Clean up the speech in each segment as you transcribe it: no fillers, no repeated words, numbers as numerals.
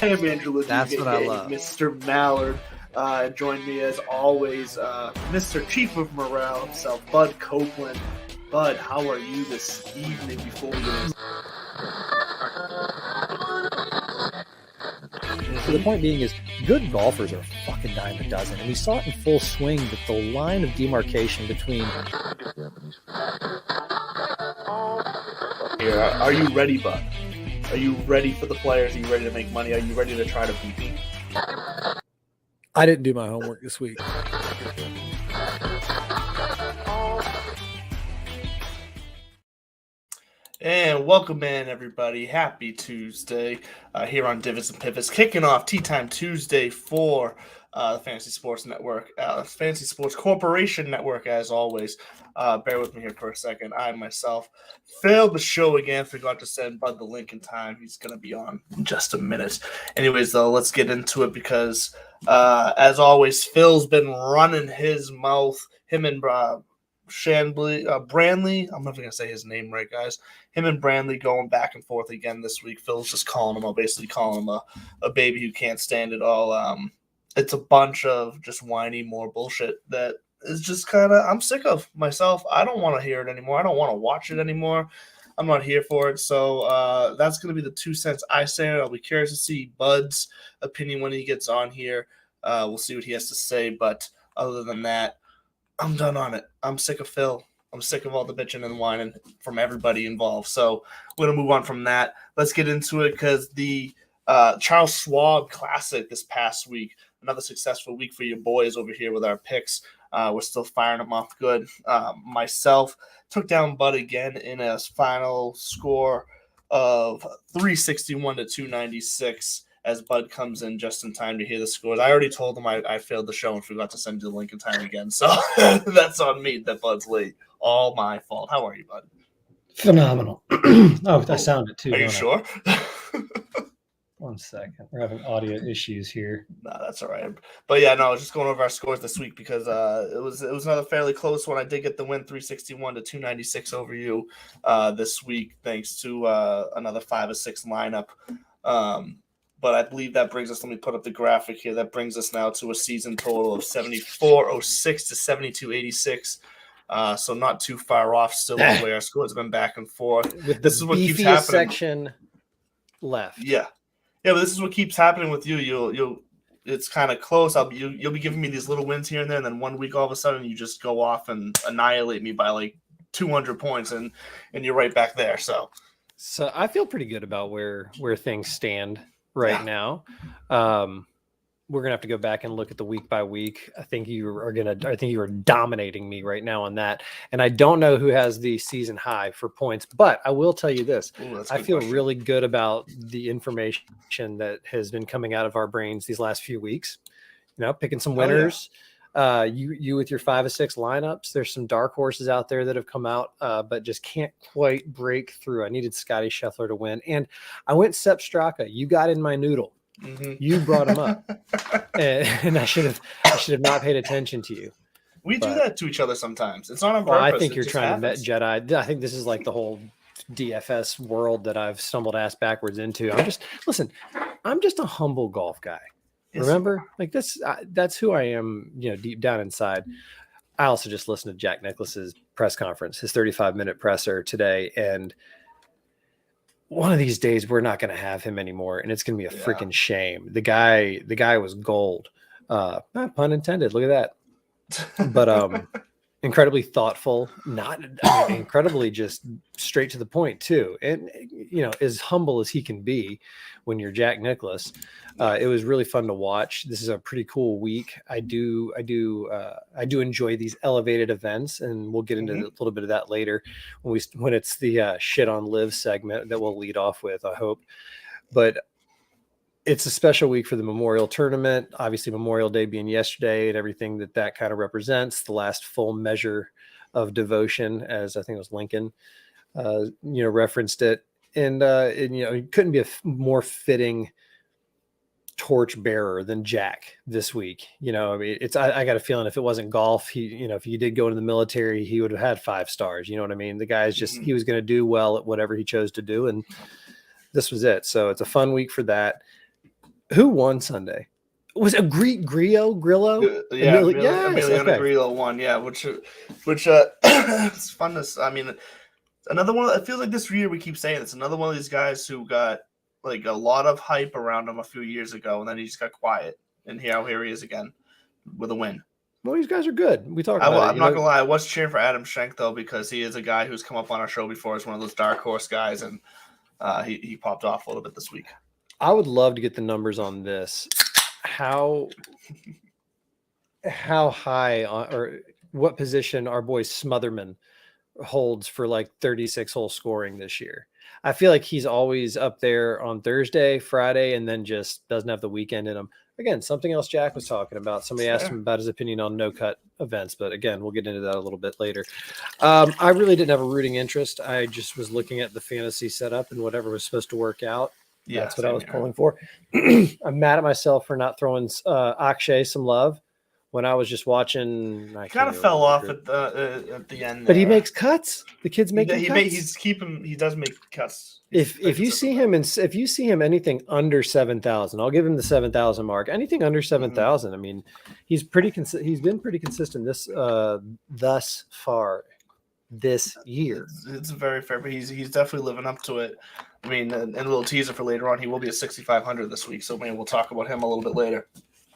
I am Andrew That's what I love. Mr. Mallard. Join me as always, Mr. Chief of Morale himself, Bud Copeland. Bud, how are you this evening before we get into So the point being is good golfers are a fucking dime a dozen. And we saw it in full swing that the line of demarcation between... here? Are you ready, Bud? Are you ready for the players? Are you ready to make money? Are you ready to try to beat me? I didn't do my homework this week. And welcome in, everybody. Happy Tuesday here on Divots and Pivots. Kicking off Tea Time Tuesday for the Fantasy Sports Network, Fantasy Sports Corporation Network, as always. Bear with me here for a second. I myself failed the show again. Forgot to send Bud the link in time. He's going to be on in just a minute. Anyways, though, let's get into it because, as always, Phil's been running his mouth. Him and Brandley, I'm never going to say his name right, guys. Him and Brandley going back and forth again this week. Phil's just calling him, basically calling him a baby who can't stand it all. It's a bunch of just whiny, more bullshit that is just kind of, I'm sick of myself. I don't want to hear it anymore. I don't want to watch it anymore. I'm not here for it. So that's going to be the 2 cents I say. I'll be curious to see Bud's opinion when he gets on here. We'll see what he has to say. But other than that, I'm done on it. I'm sick of Phil. I'm sick of all the bitching and whining from everybody involved. So we're going to move on from that. Let's get into it because the Charles Schwab Classic this past week, another successful week for your boys over here with our picks. We're still firing them off good. Myself took down Bud again in a final score of 361 to 296 as Bud comes in just in time to hear the scores. I already told him I failed the show and forgot to send you the link in time again. So that's on me that Bud's late. All my fault. How are you, Bud? Phenomenal. Oh, I sound it too. Are you sure? 1 second. We're having audio issues here. No, that's all right. But yeah, no, I was just going over our scores this week because it was another fairly close one. I did get the win 361 to 296 over you this week, thanks to another 5 or 6 lineup. But I believe that brings us, let me put up the graphic here, that brings us now to a season total of 7406 to 7286. So not too far off still the way our scores have been back and forth. With this is what keeps happening. Section left. Yeah. Yeah, but this is what keeps happening with you. You'll it's kind of close. You'll be giving me these little wins here and there, and then 1 week all of a sudden you just go off and annihilate me by like 200 points, and you're right back there. So I feel pretty good about where things stand right now. We're gonna have to go back and look at the week by week. I think you are dominating me right now on that. And I don't know who has the season high for points, but I will tell you this. I feel really good about the information that has been coming out of our brains these last few weeks. You know, picking some winners. You with your 5 or 6 lineups. There's some dark horses out there that have come out, but just can't quite break through. I needed Scotty Scheffler to win, and I went Sepp Straka. You got in my noodle. Mm-hmm. You brought him up, and I should have not paid attention to you. We do that to each other sometimes. It's not on purpose. Well, I think you're trying to met Jedi. I think this is like the whole DFS world that I've stumbled ass backwards into. I'm just a humble golf guy. Yes. Remember, like this. That's who I am. You know, deep down inside. I also just listened to Jack Nicklaus's press conference, his 35-minute presser today, and one of these days we're not going to have him anymore, and it's going to be a freaking shame. The guy was gold. Not pun intended. Look at that. But incredibly thoughtful, incredibly just straight to the point too, and as humble as he can be when you're Jack Nicklaus. It was really fun to watch. This is a pretty cool week. I do enjoy these elevated events, and we'll get into a little bit of that later when it's the shit on live segment that we'll lead off with, I hope. But it's a special week for the Memorial Tournament. Obviously, Memorial Day being yesterday and everything that kind of represents, the last full measure of devotion, as I think it was Lincoln, referenced it. And it couldn't be a more fitting torch bearer than Jack this week. I got a feeling if it wasn't golf, if he did go into the military, he would have had 5 stars. You know what I mean? The guy's just, he was going to do well at whatever he chose to do. And this was it. So it's a fun week for that. Who won Sunday? Was it Grillo? Yeah, Yes, Emiliano okay. Grillo won. Yeah, which it's fun to. I mean, another one. It feels like this year we keep saying it's another one of these guys who got like a lot of hype around him a few years ago, and then he just got quiet, and here he is again with a win. Well, these guys are good. We talk about it. I'm not gonna lie, I was cheering for Adam Schenk though because he is a guy who's come up on our show before as one of those dark horse guys, and he popped off a little bit this week. I would love to get the numbers on this. How high or what position our boy Smotherman holds for like 36 hole scoring this year. I feel like he's always up there on Thursday, Friday, and then just doesn't have the weekend in him. Again, something else Jack was talking about. Somebody asked him about his opinion on no-cut events, but again, we'll get into that a little bit later. I really didn't have a rooting interest. I just was looking at the fantasy setup and whatever was supposed to work out. Yeah, that's what I was pulling for. I'm mad at myself for not throwing Akshay some love when I was just watching. I kind of fell off at the end, but he makes cuts. The kid's making cuts. He does make cuts. If you see him anything under 7,000, I'll give him the 7,000 mark. Anything under 7,000, I mean, he's been pretty consistent this thus far this year. It's very fair, but he's definitely living up to it. I mean, and a little teaser for later on, he will be at 6,500 this week, so maybe we'll talk about him a little bit later.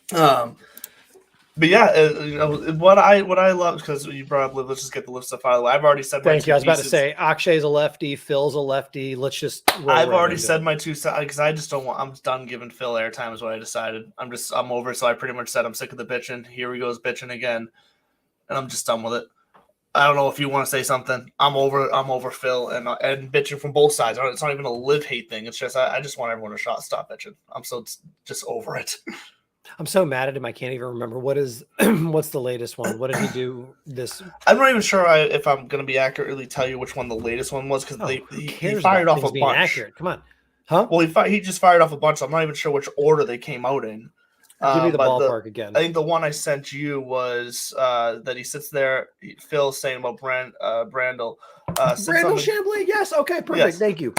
But yeah, what I love, because you brought up, let's just get the lift stuff out of the way. I've already said. Thank you. I was about to say Akshay's a lefty, Phil's a lefty. Let's just. I've already said my two sides because I just don't want. I'm done giving Phil airtime. Is what I decided. I'm over. So I pretty much said I'm sick of the bitching. Here he goes bitching again, and I'm just done with it. I don't know if you want to say something. I'm over Phil and bitching from both sides. It's not even a live hate thing. It's just I just want everyone to stop bitching. I'm so just over it. I'm so mad at him. I can't even remember what's the latest one. What did he do this? I'm not even sure if I'm going to be accurately tell you which one the latest one was because he fired off a bunch. Accurate. Come on, huh? Well, he just fired off a bunch. So I'm not even sure which order they came out in. Give me the ballpark again. I think the one I sent you was that he sits there. Phil's saying about Brandel. Brandel Chambly. Yes. Okay. Perfect. Yes. Thank you.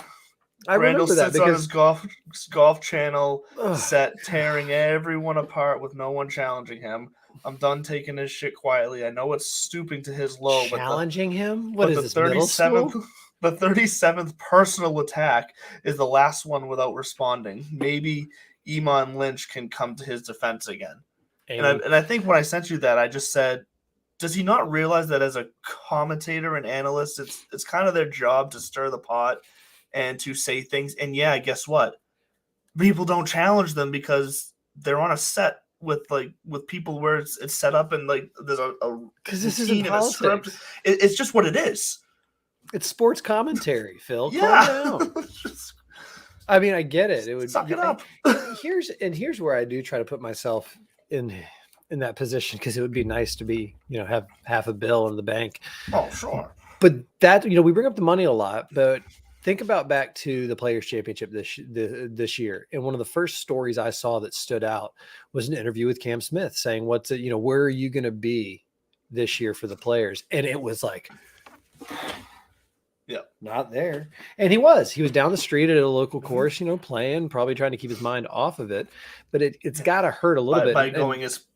I remember that because on his golf channel set, tearing everyone apart with no one challenging him. I'm done taking his shit quietly. I know it's stooping to his low, challenging him. What is this? The 37th personal attack is the last one without responding. Maybe Iman Lynch can come to his defense again. And I think when I sent you that, I just said, does he not realize that as a commentator and analyst, it's kind of their job to stir the pot and to say things? And yeah, guess what? People don't challenge them because they're on a set with people where it's set up and like there's a because this isn't politics. It's just what it is. It's sports commentary, Phil. Yeah. Calm down. I mean, I get it. It would suck it up. Here's where I do try to put myself in that position because it would be nice to be, have half a bill in the bank. Oh, sure. But that, we bring up the money a lot, but think about back to the Players Championship this year. And one of the first stories I saw that stood out was an interview with Cam Smith saying, where are you going to be this year for the Players? And it was like, yeah, not there. And he was down the street at a local course, playing, probably trying to keep his mind off of it. But it's got to hurt a little bit. By going as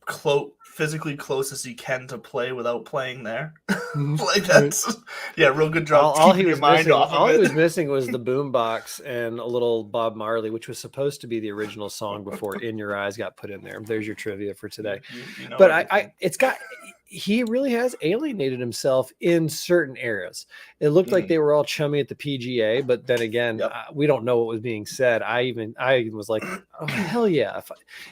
physically close as he can to play without playing there. Like that's, real good job. All he was missing was the boombox and a little Bob Marley, which was supposed to be the original song before In Your Eyes got put in there. There's your trivia for today. But he really has alienated himself in certain areas. It looked like they were all chummy at the PGA, but then again, we don't know what was being said. I even was like, oh, hell yeah.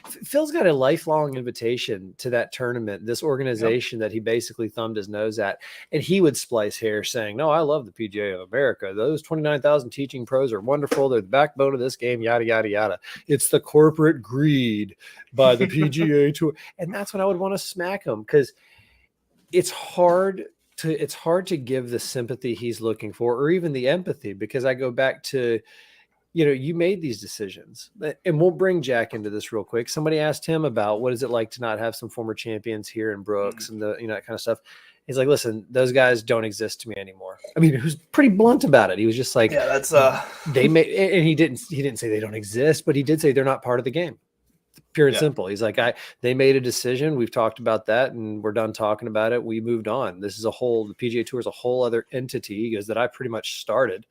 Phil's got a lifelong invitation to that tournament, this organization that he basically thumbed his nose at, and he would splice hair saying, no, I love the PGA of America. Those 29,000 teaching pros are wonderful. They're the backbone of this game, yada, yada, yada. It's the corporate greed by the PGA Tour. And that's when I would want to smack him because it's hard to give the sympathy he's looking for or even the empathy, because I go back to, you made these decisions, and we'll bring Jack into this real quick. Somebody asked him about what is it like to not have some former champions here in Brooks and that kind of stuff. He's like, listen, those guys don't exist to me anymore. I mean, he was pretty blunt about it. He was just like, yeah, that's they made, and he didn't say they don't exist, but he did say they're not part of the game. Pure and simple. He's like, they made a decision. We've talked about that and we're done talking about it. We moved on. This is the PGA Tour is a whole other entity, he goes, that I pretty much started.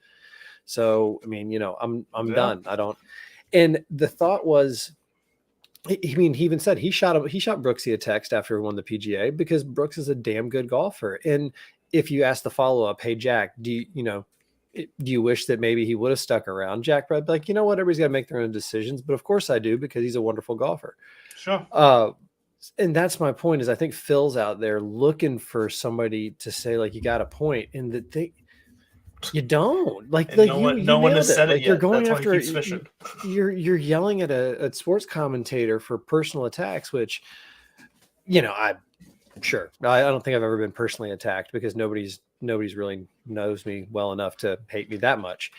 So, I mean, I'm done. I don't. And the thought was, he even said he shot Brooksy a text after he won the PGA because Brooks is a damn good golfer. And if you ask the follow up, hey, Jack, do you wish that maybe he would have stuck around? Jack probably be like, you know what, everybody's got to make their own decisions. But of course I do, because he's a wonderful golfer. Sure. And that's my point, is I think Phil's out there looking for somebody to say, like, you got a point, and that you don't like no one has said it like, yet. You're going That's after why he keeps fishing. You're yelling at a sports commentator for personal attacks, which, I'm sure I don't think I've ever been personally attacked, because nobody's really knows me well enough to hate me that much.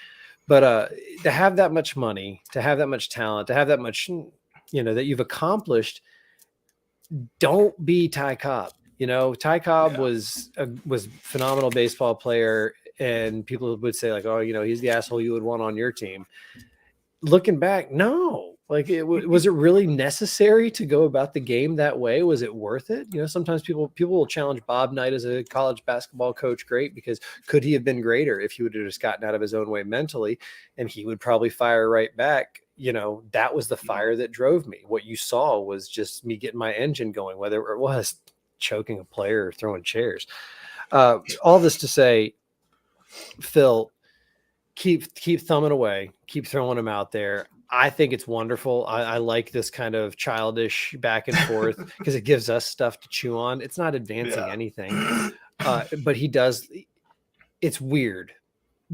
But to have that much money, to have that much talent, to have that much, that you've accomplished, don't be Ty Cobb. Ty Cobb was a phenomenal baseball player, and people would say, like, oh, he's the asshole you would want on your team. Looking back, no. Like, was it really necessary to go about the game that way? Was it worth it? Sometimes people will challenge Bob Knight as a college basketball coach great, because could he have been greater if he would have just gotten out of his own way mentally? And he would probably fire right back. That was the fire that drove me. What you saw was just me getting my engine going, whether it was choking a player or throwing chairs. All this to say, Phil, keep thumbing away, keep throwing them out there. I think it's wonderful. I like this kind of childish back and forth, because it gives us stuff to chew on. It's not advancing anything, but he does. It's weird,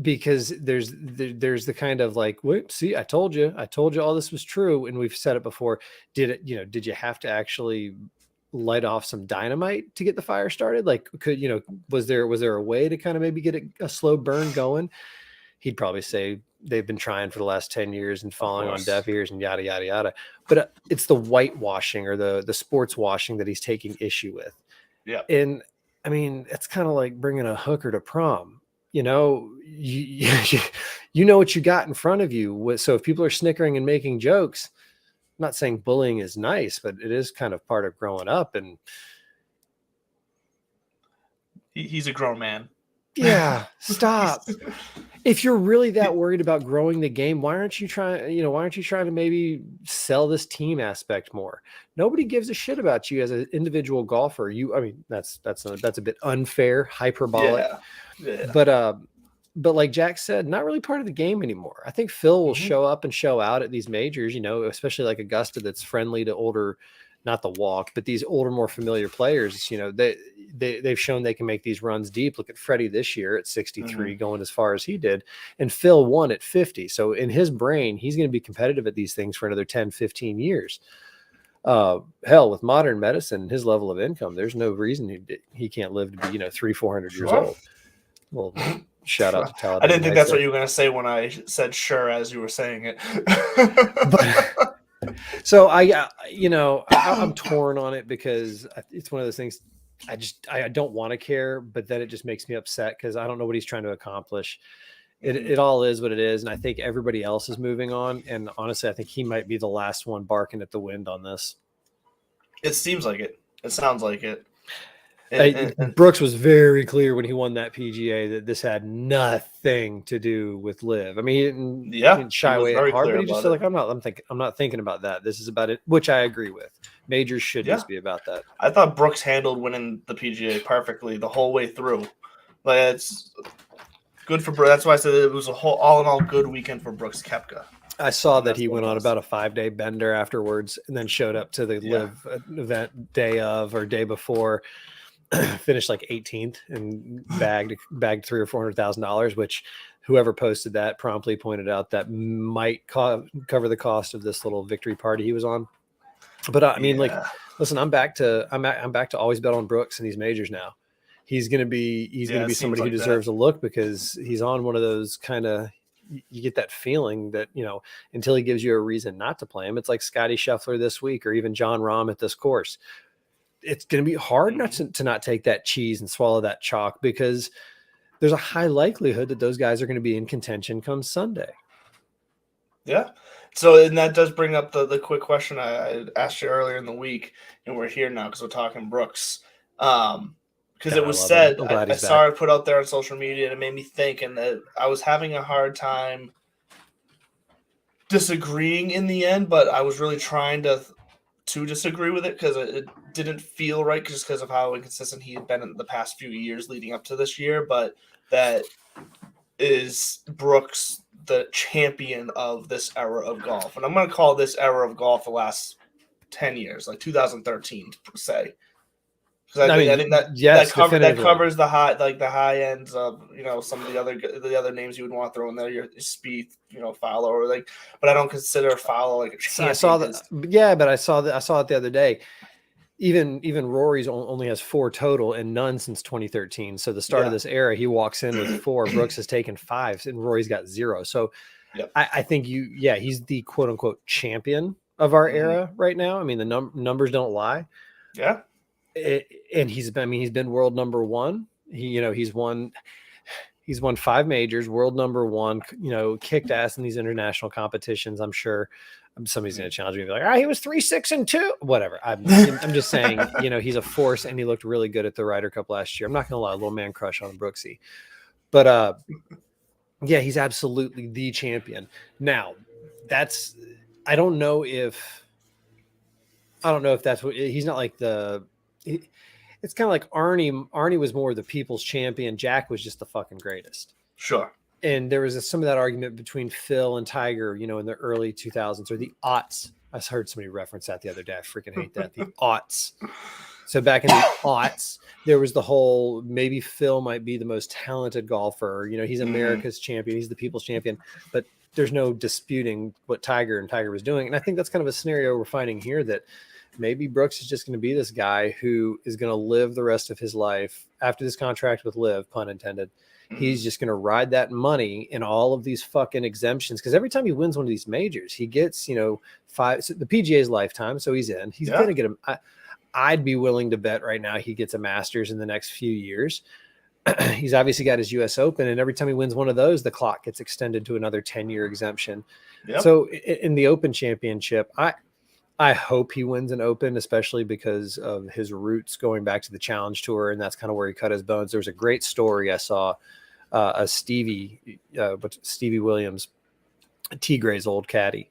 because there's the kind of like, wait, see, I told you all this was true. And we've said it before. Did you have to actually light off some dynamite to get the fire started? Like, was there a way to kind of maybe get a slow burn going? He'd probably say they've been trying for the last 10 years and falling on deaf ears and yada, yada, yada. But it's the whitewashing, or the sports washing, that he's taking issue with. Yeah. And I mean, it's kind of like bringing a hooker to prom. You know what you got in front of you. So if people are snickering and making jokes, I'm not saying bullying is nice, but it is kind of part of growing up. And he's a grown man. Yeah, stop. If you're really that worried about growing the game, why aren't you trying to maybe sell this team aspect more? Nobody gives a shit about you as an individual golfer. That's a bit unfair, hyperbolic. Yeah. But like Jack said, not really part of the game anymore. I think Phil will show up and show out at these majors, especially like Augusta, that's friendly to older, not the walk, but these older, more familiar players. They've shown they can make these runs deep. Look at Freddie this year at 63, going as far as he did, and Phil won at 50. So in his brain, he's going to be competitive at these things for another 10, 15 years. Hell, with modern medicine, his level of income, there's no reason he can't live to be 300-400 years old. Well, shout out to Talladega. I didn't think that's what you were going to say when I said sure as you were saying it. So I'm torn on it, because it's one of those things. I don't want to care, but then it just makes me upset, because I don't know what he's trying to accomplish. It all is what it is, and I think everybody else is moving on. And honestly, I think he might be the last one barking at the wind on this. It seems like it. It sounds like it. Brooks was very clear when he won that PGA that this had nothing to do with LIV. I mean, he didn't shy away at hard, but he just said, like, I'm not thinking about that. This is about it, which I agree with. Majors should just be about that. I thought Brooks handled winning the PGA perfectly the whole way through. Like, it's good for Brooks. That's why I said it was a whole, all in all, good weekend for Brooks Koepka. I saw that he went on about a 5-day bender afterwards, and then showed up to the LIV event day before. Finished like 18th and bagged $300,000 or $400,000, which whoever posted that promptly pointed out that might cover the cost of this little victory party he was on. But I mean, like, listen, I'm back to always bet on Brooks in these majors now. He's gonna be somebody who deserves a look, because he's on one of those kind of, you get that feeling that, until he gives you a reason not to play him. It's like Scotty Scheffler this week, or even John Rahm at this course. It's going to be hard not to not take that cheese and swallow that chalk, because there's a high likelihood that those guys are going to be in contention come Sunday. Yeah. So, and that does bring up the quick question I asked you earlier in the week, and we're here now because we're talking Brooks. Because God, it I was love him. said, I'm glad I he's saw back. it put out there on social media, and it made me think, and that I was having a hard time disagreeing in the end, but I was really trying to disagree with it because it didn't feel right just because of how inconsistent he had been in the past few years leading up to this year. But that is Brooks the champion of this era of golf, and I'm going to call this era of golf the last 10 years, like 2013 per se. Because I I think mean, yes, that definitively. covers the high ends of some of the other names you would want to throw in there, your Spieth, Fowler, or like, but I don't consider Fowler like a So I saw champion. that. Yeah, but I saw it the other day. Even Rory's only has 4 total and none since 2013. So the start of this era, he walks in with 4. Brooks has taken 5, and Rory's got 0. So Yep. I think he's the quote unquote champion of our era right now. I mean, the numbers don't lie. Yeah. And he's been world number 1. He's won 5 majors, world number 1, kicked ass in these international competitions. I'm sure somebody's going to challenge me, be like, he was 3-6-2, whatever. I'm just saying, he's a force, and he looked really good at the Ryder Cup last year. I'm not going to lie, a little man crush on Brooksy, but yeah, he's absolutely the champion. Now, I don't know if that's what he's not like it's kind of like Arnie. Arnie was more the people's champion. Jack was just the fucking greatest. Sure. And there was some of that argument between Phil and Tiger, in the early 2000s or the aughts. I heard somebody reference that the other day. I freaking hate that. The aughts. So back in the aughts, there was the whole, maybe Phil might be the most talented golfer. He's America's champion. He's the people's champion. But there's no disputing what Tiger was doing. And I think that's kind of a scenario we're finding here, that maybe Brooks is just going to be this guy who is going to live the rest of his life after this contract with Liv, pun intended. He's just going to ride that money in all of these fucking exemptions. Because every time he wins one of these majors, he gets, 5, so the PGA's lifetime. So he's in, he's going to get him. I'd be willing to bet right now he gets a Masters in the next few years. He's obviously got his US Open, and every time he wins one of those, the clock gets extended to another 10-year exemption. Yep. So in the Open Championship, I hope he wins an Open, especially because of his roots going back to the Challenge Tour, and that's kind of where he cut his bones. There was a great story I saw, Stevie Williams, T. Gray's old caddy,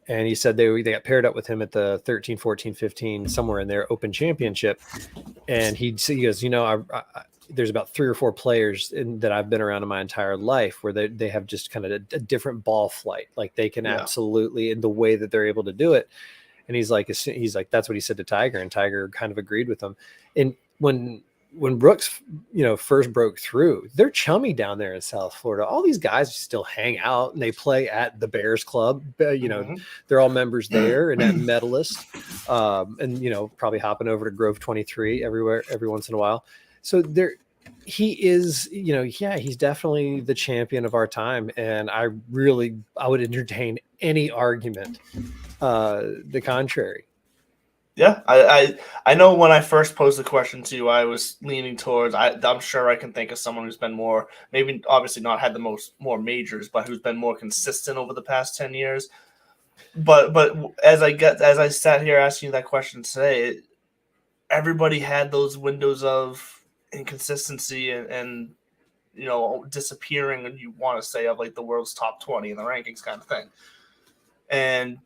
and he said they got paired up with him at the 13, 14, 15, somewhere in their Open Championship, and he goes, there's about 3 or 4 players that I've been around in my entire life where they have just kind of a different ball flight, like they can absolutely, in the way that they're able to do it. And he's like, that's what he said to Tiger, and Tiger kind of agreed with him. And when Brooks, first broke through, they're chummy down there in South Florida. All these guys still hang out, and they play at the Bears Club. They're all members there, and at Medalist, and probably hopping over to Grove 23 every once in a while. So he is, he's definitely the champion of our time, and I would entertain any argument the contrary. Yeah, I know when I first posed the question to you, I was leaning towards, I'm sure I can think of someone who's been more, maybe obviously not had more majors, but who's been more consistent over the past 10 years. But as I sat here asking you that question today, everybody had those windows of inconsistency and disappearing, and you want to say, of like the world's top 20 in the rankings kind of thing. And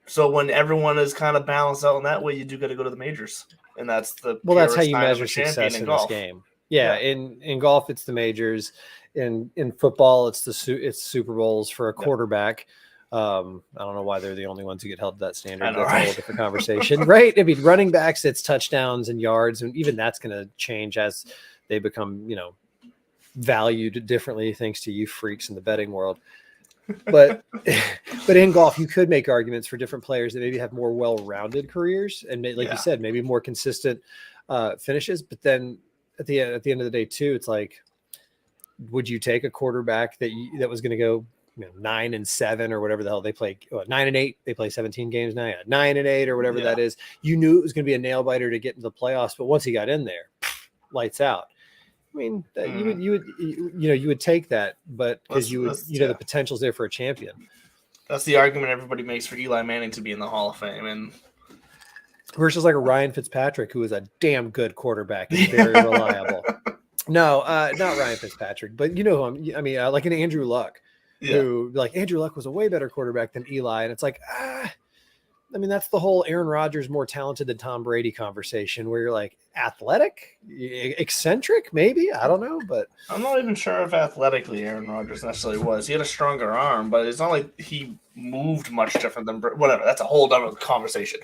so when everyone is kind of balanced out in that way, you do got to go to the majors, and that's that's how you measure success in this game. Yeah, in golf it's the majors. In football it's Super Bowls for a quarterback. I don't know why they're the only ones who get held to that standard. That's a whole different conversation, right? I mean, running backs, it's touchdowns and yards, and even that's going to change as they become, valued differently thanks to you freaks in the betting world. But in golf, you could make arguments for different players that maybe have more well-rounded careers, and like you said, maybe more consistent finishes. But then at the end of the day, too, it's like, would you take a quarterback that was going to go 9-7 or whatever the hell they play, 9-8? They play 17 games now, 9-8 or whatever that is. You knew it was going to be a nail biter to get into the playoffs, but once he got in there, lights out. I mean, you would take that, but because the potential's there for a champion. That's the argument everybody makes for Eli Manning to be in the Hall of Fame, and versus like a Ryan Fitzpatrick, who is a damn good quarterback and very reliable. No, not Ryan Fitzpatrick, but you know who I mean, like an Andrew Luck, who like Andrew Luck was a way better quarterback than Eli, and it's like, I mean, that's the whole Aaron Rodgers more talented than Tom Brady conversation, where you're like athletic, eccentric, maybe, I don't know, but I'm not even sure if athletically Aaron Rodgers necessarily was. He had a stronger arm, but it's not like he moved much different than whatever. That's a whole other conversation.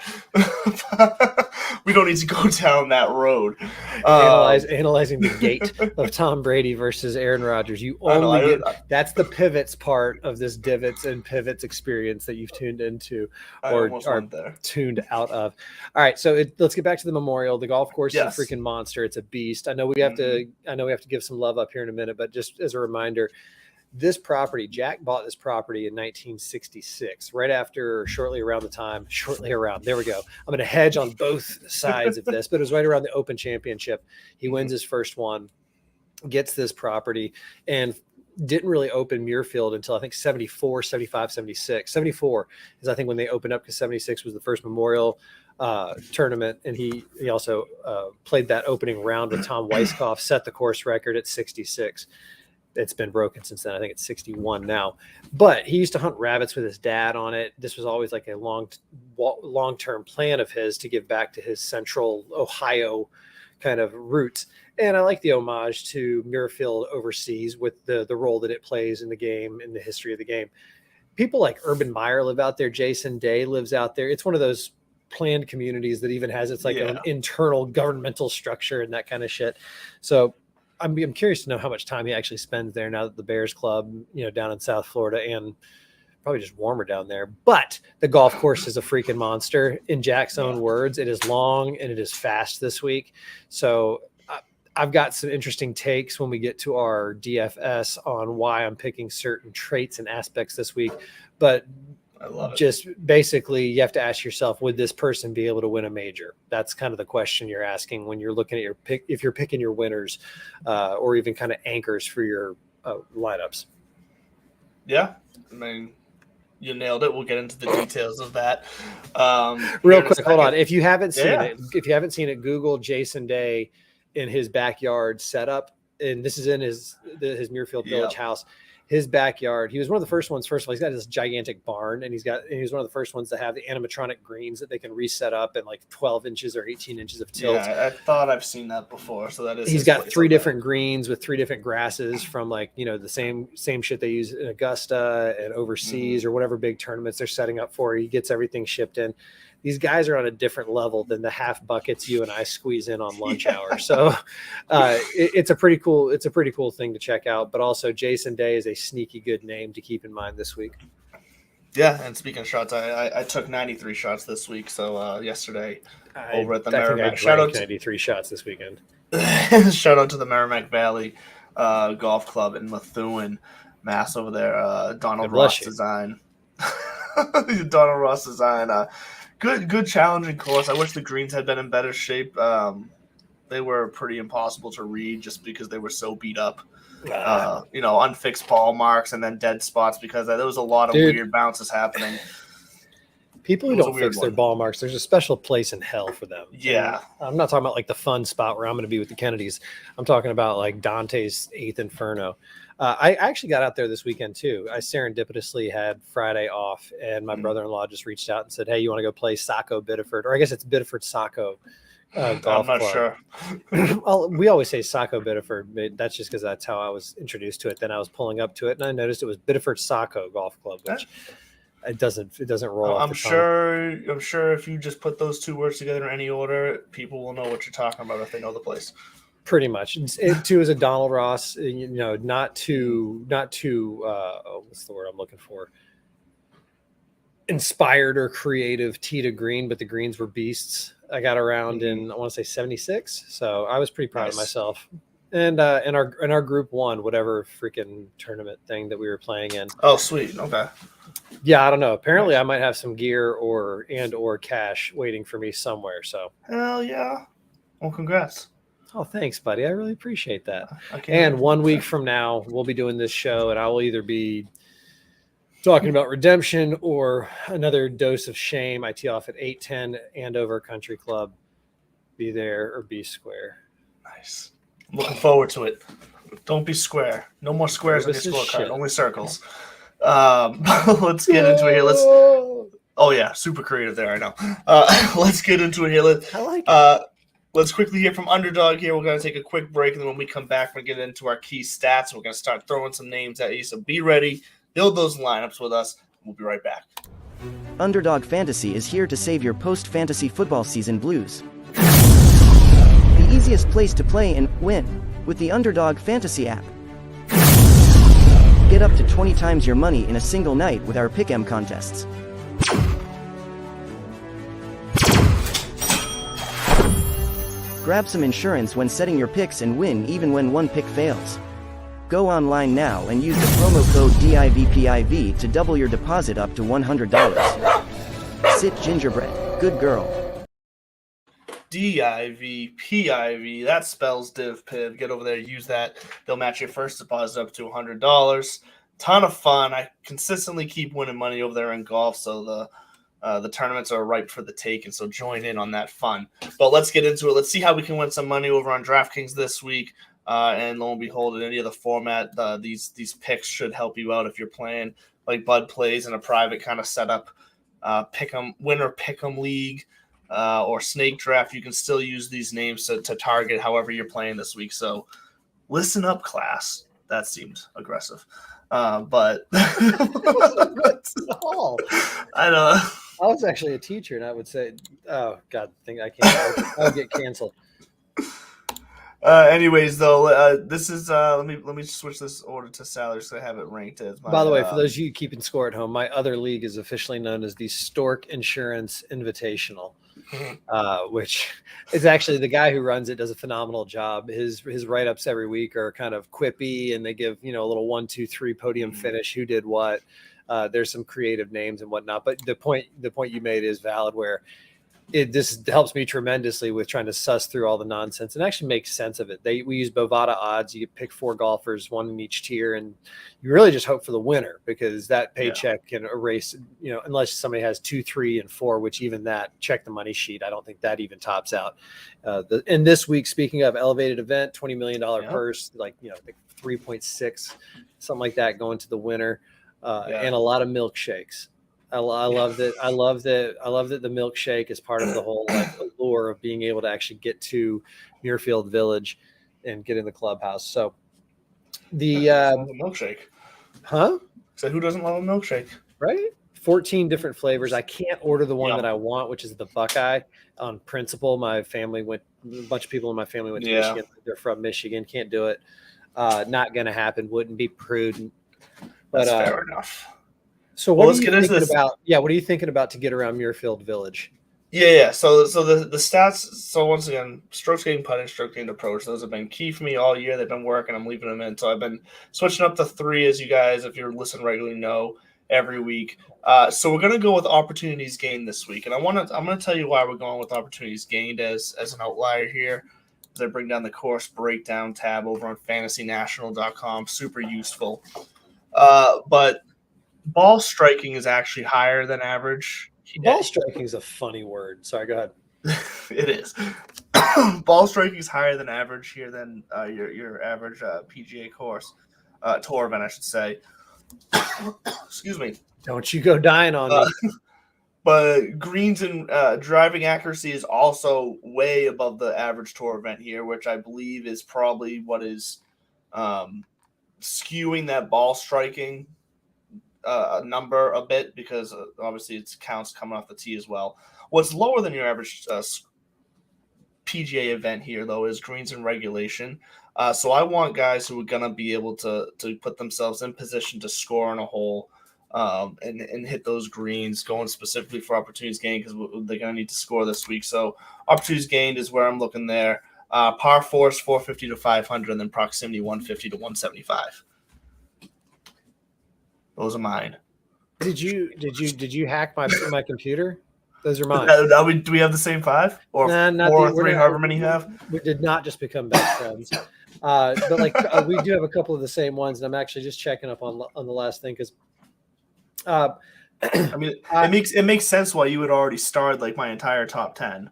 We don't need to go down that road. Analyzing the gait of Tom Brady versus Aaron Rodgers. You only that's the pivots part of this divots and pivots experience that you've tuned into or are tuned out of. All right, so let's get back to the memorial. The golf course is a freaking monster. It's a beast. I know we have to give some love up here in a minute, but just as a reminder, this property, Jack bought this property in 1966, right after, shortly around, there we go. I'm going to hedge on both sides of this, but it was right around the Open Championship. He wins his first one, gets this property, and didn't really open Muirfield until I think 74, 75, 76. 74 is I think when they opened up, because 76 was the first memorial tournament, and he also played that opening round with Tom Weiskopf, set the course record at 66. It's been broken since then. I think it's 61 now. But he used to hunt rabbits with his dad on it. This was always like a long-term plan of his to give back to his central Ohio kind of roots. And I like the homage to Muirfield overseas with the role that it plays in the game, in the history of the game. People like Urban Meyer live out there. Jason Day lives out there. It's one of those planned communities that even has its like an internal governmental structure and that kind of shit. So I'm curious to know how much time he actually spends there now that the Bears Club, down in South Florida, and probably just warmer down there. But the golf course is a freaking monster. In Jack's own words, it is long and it is fast this week. So I've got some interesting takes when we get to our DFS on why I'm picking certain traits and aspects this week. But I love it. Just basically, you have to ask yourself, would this person be able to win a major? That's kind of the question you're asking when you're looking at your pick, if you're picking your winners or even kind of anchors for your lineups. Yeah. I mean, you nailed it. We'll get into the details of that. Real quick, hold on. If you haven't seen it, Google Jason Day in his backyard setup. And this is in his Muirfield Village house. His backyard. He was one of the first ones. First of all, he's got this gigantic barn, and he's one of the first ones to have the animatronic greens that they can reset up in like 12 inches or 18 inches of tilt. Yeah, I thought I've seen that before. So that is. He's got 3 different greens with 3 different grasses from like the same shit they use in Augusta and overseas or whatever big tournaments they're setting up for. He gets everything shipped in. These guys are on a different level than the half buckets you and I squeeze in on lunch hour. So it's a pretty cool thing to check out. But also Jason Day is a sneaky good name to keep in mind this week. Yeah, and speaking of shots, I took 93 shots this week. So yesterday over at the Merrimack. Shout out 93 shots this weekend. Shout out to the Merrimack Valley Golf Club in Methuen, Mass over there. Donald Ross design. Donald Ross design. Good challenging course. I wish the greens had been in better shape. They were pretty impossible to read just because they were so beat up. Unfixed ball marks and then dead spots because there was a lot of weird bounces happening. People who don't fix their ball marks, there's a special place in hell for them. Yeah. And I'm not talking about like the fun spot where I'm going to be with the Kennedys. I'm talking about like Dante's 8th Inferno. I actually got out there this weekend too. I serendipitously had Friday off, and my brother-in-law just reached out and said, "Hey, you want to go play Saco Biddeford?" Or I guess it's Biddeford Saco golf club. I'm not sure. Well, we always say Saco Biddeford. But that's just because that's how I was introduced to it. Then I was pulling up to it, and I noticed it was Biddeford Saco Golf Club, which it doesn't roll off. I'm sure if you just put those 2 words together in any order, people will know what you're talking about if they know the place. Pretty much. It too is a Donald Ross, not too what's the word I'm looking for? Inspired or creative tee to green, but the greens were beasts. I got around in, I want to say 76. So I was pretty proud of myself. And our group won whatever freaking tournament thing that we were playing in. Oh, sweet. Okay. Yeah, I don't know. Apparently I might have some gear or cash waiting for me somewhere. So hell yeah. Well, congrats. Oh, thanks, buddy. I really appreciate that. And 1 week from now, we'll be doing this show, and I will either be talking about redemption or another dose of shame, I tee off at 8:10 Andover Country Club. Be there or be square. Nice. I'm looking forward to it. Don't be square. No more squares on your This is scorecard. shit. Only circles. Let's get into it here. Oh yeah, super creative there. I know. Let's get into it here. I like it. Let's quickly hear from Underdog here. We're going to take a quick break, and then when we come back, we're going to get into our key stats. We're going to start throwing some names at you, so be ready. Build those lineups with us. We'll be right back. Underdog Fantasy is here to save your post-fantasy football season blues. The easiest place to play and win with the Underdog Fantasy app. Get up to 20 times your money in a single night with our Pick'em contests. Grab some insurance when setting your picks and win even when one pick fails. Go online now and use the promo code DIVPIV to double your deposit up to $100. Sit gingerbread, good girl. DIVPIV, that spells DivPiv. Get over there, use that. They'll match your first deposit up to $100. Ton of fun. I consistently keep winning money over there in golf, so the tournaments are ripe for the taking, so join in on that fun. But let's get into it. Let's see how we can win some money over on DraftKings this week. And lo and behold, in any other format, these picks should help you out if you're playing like Bud plays in a private kind of setup, winner pick'em league, or snake draft. You can still use these names to target however you're playing this week. So listen up, class. That seemed aggressive, but I know. I was actually a teacher, and I would say, "Oh God, I'll get canceled." Anyways, though, this is let me switch this order to salaries so I have it ranked as my, By the way, for those of you keeping score at home, my other league is officially known as the Stork Insurance Invitational, which is actually the guy who runs it does a phenomenal job. His write-ups every week are kind of quippy, and they give a little 1, 2, 3 podium finish, who did what. There's some creative names and whatnot, but the point you made is valid, where this helps me tremendously with trying to suss through all the nonsense and actually make sense of it. We use Bovada odds. You pick 4 golfers, 1 in each tier, and you really just hope for the winner, because that paycheck can erase, unless somebody has 2, 3, and 4, which even that, check the money sheet. I don't think that even tops out. In this week, speaking of elevated event, $20 million purse, 3.6, something like that going to the winner, and a lot of milkshakes. I love that. I love that the milkshake is part of the whole allure of being able to actually get to Muirfield Village and get in the clubhouse. So the milkshake, huh? So who doesn't love a milkshake, right? 14 different flavors. I can't order the one that I want, which is the Buckeye. On principle, a bunch of people in my family went to Michigan. They're from Michigan. Can't do it. Not going to happen. Wouldn't be prudent. But that's fair enough. So what are you thinking about? Yeah, what are you thinking about to get around Muirfield Village? Yeah. So the stats. So once again, strokes gained, putting, stroke gained, approach. Those have been key for me all year. They've been working. I'm leaving them in. So I've been switching up to 3, as you guys, if you're listening regularly, know every week. So we're gonna go with opportunities gained this week, and I'm gonna tell you why we're going with opportunities gained as an outlier here. As I bring down the course breakdown tab over on FantasyNational.com, super useful. But ball striking is actually higher than average. Ball striking is a funny word. Sorry, go ahead. It is. Ball striking is higher than average here than your average PGA course, tour event, I should say. Excuse me. Don't you go dying on me. But greens and driving accuracy is also way above the average tour event here, which I believe is probably what is skewing that ball striking number a bit, because obviously it counts coming off the tee as well. What's lower than your average PGA event here, though, is greens and regulation. So I want guys who are going to be able to put themselves in position to score on a hole and hit those greens, going specifically for opportunities gained, because they're going to need to score this week. So opportunities gained is where I'm looking there. Par 4 is 450 to 500, and then proximity 150 to 175. Those are mine. Did you hack my computer? Those are mine. Do we have the same 5 or not 4 or 3, however many you have? We did not just become best friends, but we do have a couple of the same ones, and I'm actually just checking up on the last thing, because Uh, I mean, it makes sense why you would already starred like my entire top 10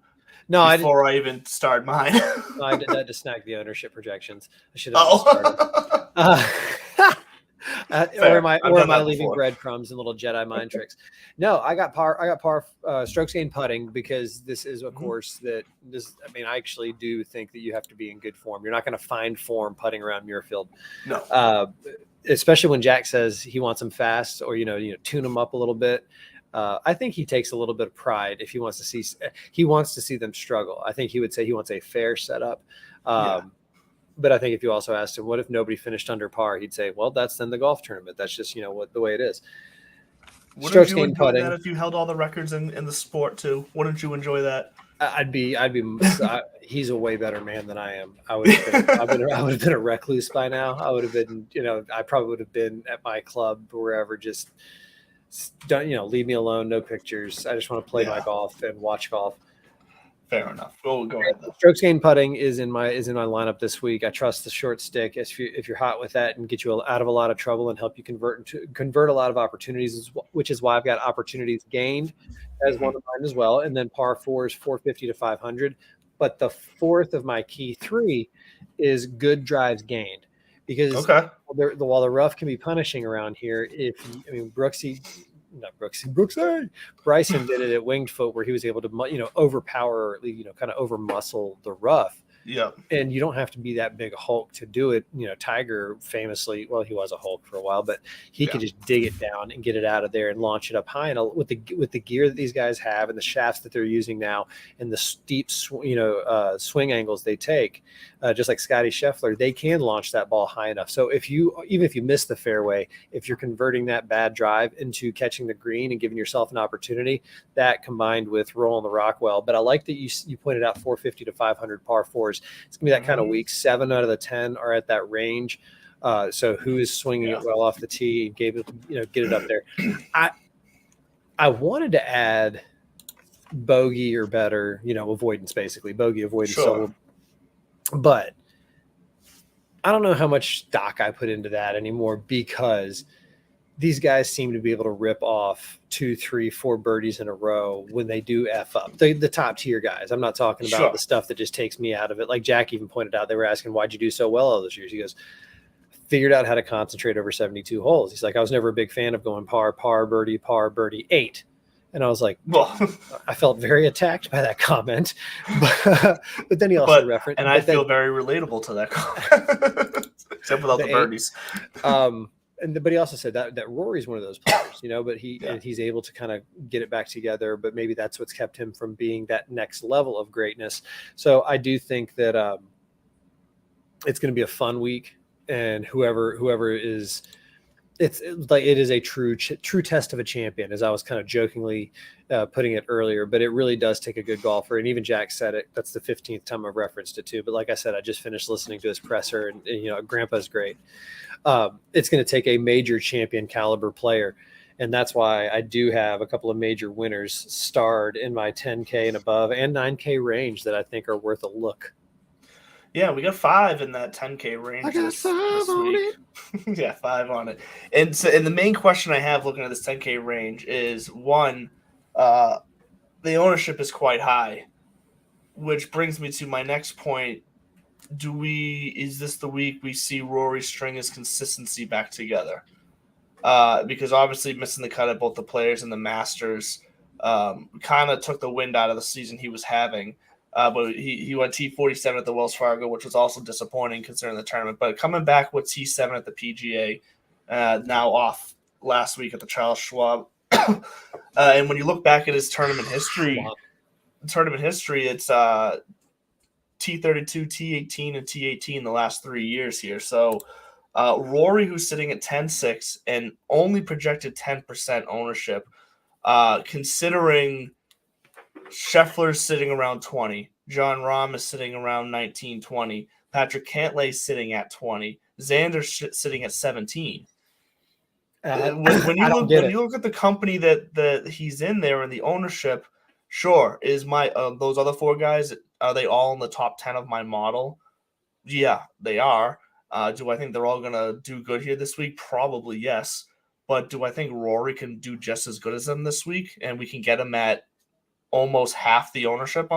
no, before I even started mine. I did that to snag the ownership projections. I should have just started. Or am I leaving breadcrumbs and little Jedi mind tricks? No, I got par strokes gained putting, because this is a course that I mean, I actually do think that you have to be in good form. You're not going to find form putting around Muirfield. No. Especially when Jack says he wants them fast, or tune them up a little bit. I think he takes a little bit of pride if he wants to see them struggle. I think he would say he wants a fair setup. But I think if you also asked him, what if nobody finished under par? He'd say, well, that's then the golf tournament. That's just, what the way it is. Wouldn't you enjoy that if you held all the records in the sport too? Wouldn't you enjoy that? He's a way better man than I am. I would have been a recluse by now. I would have been, I probably would have been at my club or wherever, just don't, leave me alone. No pictures. I just want to play my golf and watch golf. Fair enough. Go ahead. Strokes gained putting is in my lineup this week. I trust the short stick if you're hot with that, and get you out of a lot of trouble and help you convert a lot of opportunities, which is why I've got opportunities gained as one of mine as well. And then par 4 is 450 to 500. But the fourth of my key 3 is good drives gained, because while the rough can be punishing around here, Bryson did it at Winged Foot, where he was able to, overpower, or kind of over muscle the rough. Yeah. And you don't have to be that big a Hulk to do it. Tiger famously, well, he was a Hulk for a while, but he could just dig it down and get it out of there and launch it up high. And with the gear that these guys have and the shafts that they're using now and the steep, swing angles they take, just like Scotty Scheffler, they can launch that ball high enough. So even if you miss the fairway, if you're converting that bad drive into catching the green and giving yourself an opportunity, that combined with rolling the rock well. But I like that you pointed out 450 to 500 par 4s. It's gonna be that kind of week. 7 out of the 10 are at that range. So who is swinging it well off the tee and get it up there? I wanted to add bogey or better, avoidance, basically bogey avoidance. Sure. But I don't know how much stock I put into that anymore, because these guys seem to be able to rip off 2, 3, 4 birdies in a row when they do F up. The top tier guys. I'm not talking about the stuff that just takes me out of it. Like Jack even pointed out, they were asking, why'd you do so well all those years? He goes, figured out how to concentrate over 72 holes. He's like, I was never a big fan of going par, birdie, 8. And I was like, well, I felt very attacked by that comment. But then he also referenced. And I feel very relatable to that comment, except without the birdies. But he also said that Rory's one of those players, but he's able to kind of get it back together, but maybe that's what's kept him from being that next level of greatness. So I do think that it's going to be a fun week, and whoever is, it is a true test of a champion, as I was kind of jokingly putting it earlier, but it really does take a good golfer. And even Jack said it. That's the 15th time I've referenced it too. But like I said, I just finished listening to his presser, and Grandpa's great. It's going to take a major champion caliber player. And that's why I do have a couple of major winners starred in my 10K and above and 9K range that I think are worth a look. Yeah, we got 5 in that 10K range. I got 5 on it. Yeah, 5 on it. And the main question I have looking at this 10K range is, one, the ownership is quite high, which brings me to my next point. Is this the week we see Rory string his consistency back together? Because obviously missing the cut at both the Players and the Masters kind of took the wind out of the season he was having. But he went T47 at the Wells Fargo, which was also disappointing considering the tournament. But coming back with T7 at the PGA, now off last week at the Charles Schwab. And when you look back at his tournament history, it's T32, T18, and T18 the last 3 years here. So Rory, who's sitting at 10-6 and only projected 10% ownership, considering Scheffler's sitting around 20, John Rahm is sitting around 19, 20, Patrick Cantlay's sitting at 20, Xander's sitting at 17. When you look at the company that he's in there and the ownership, sure, is my those other 4 guys, are they all in the top 10 of my model? Yeah, they are. Do I think they're all going to do good here this week? Probably yes. but do I think Rory can do just as good as them this week, and we can get him at almost half the ownership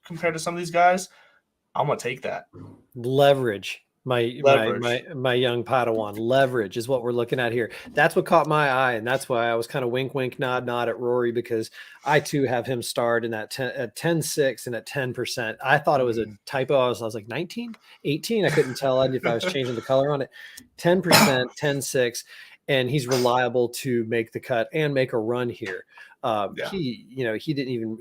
compared to some of these guys? I'm gonna take that. Leverage. My young Padawan, leverage is what we're looking at here. That's what caught my eye, and that's why I was kind of wink, nod at Rory, because I too have him starred in that 10, at 10.6 and at 10%. I thought it was a typo. I was like 19, 18. I couldn't tell if I was changing the color on it. 10%, 10.6, and he's reliable to make the cut and make a run here. He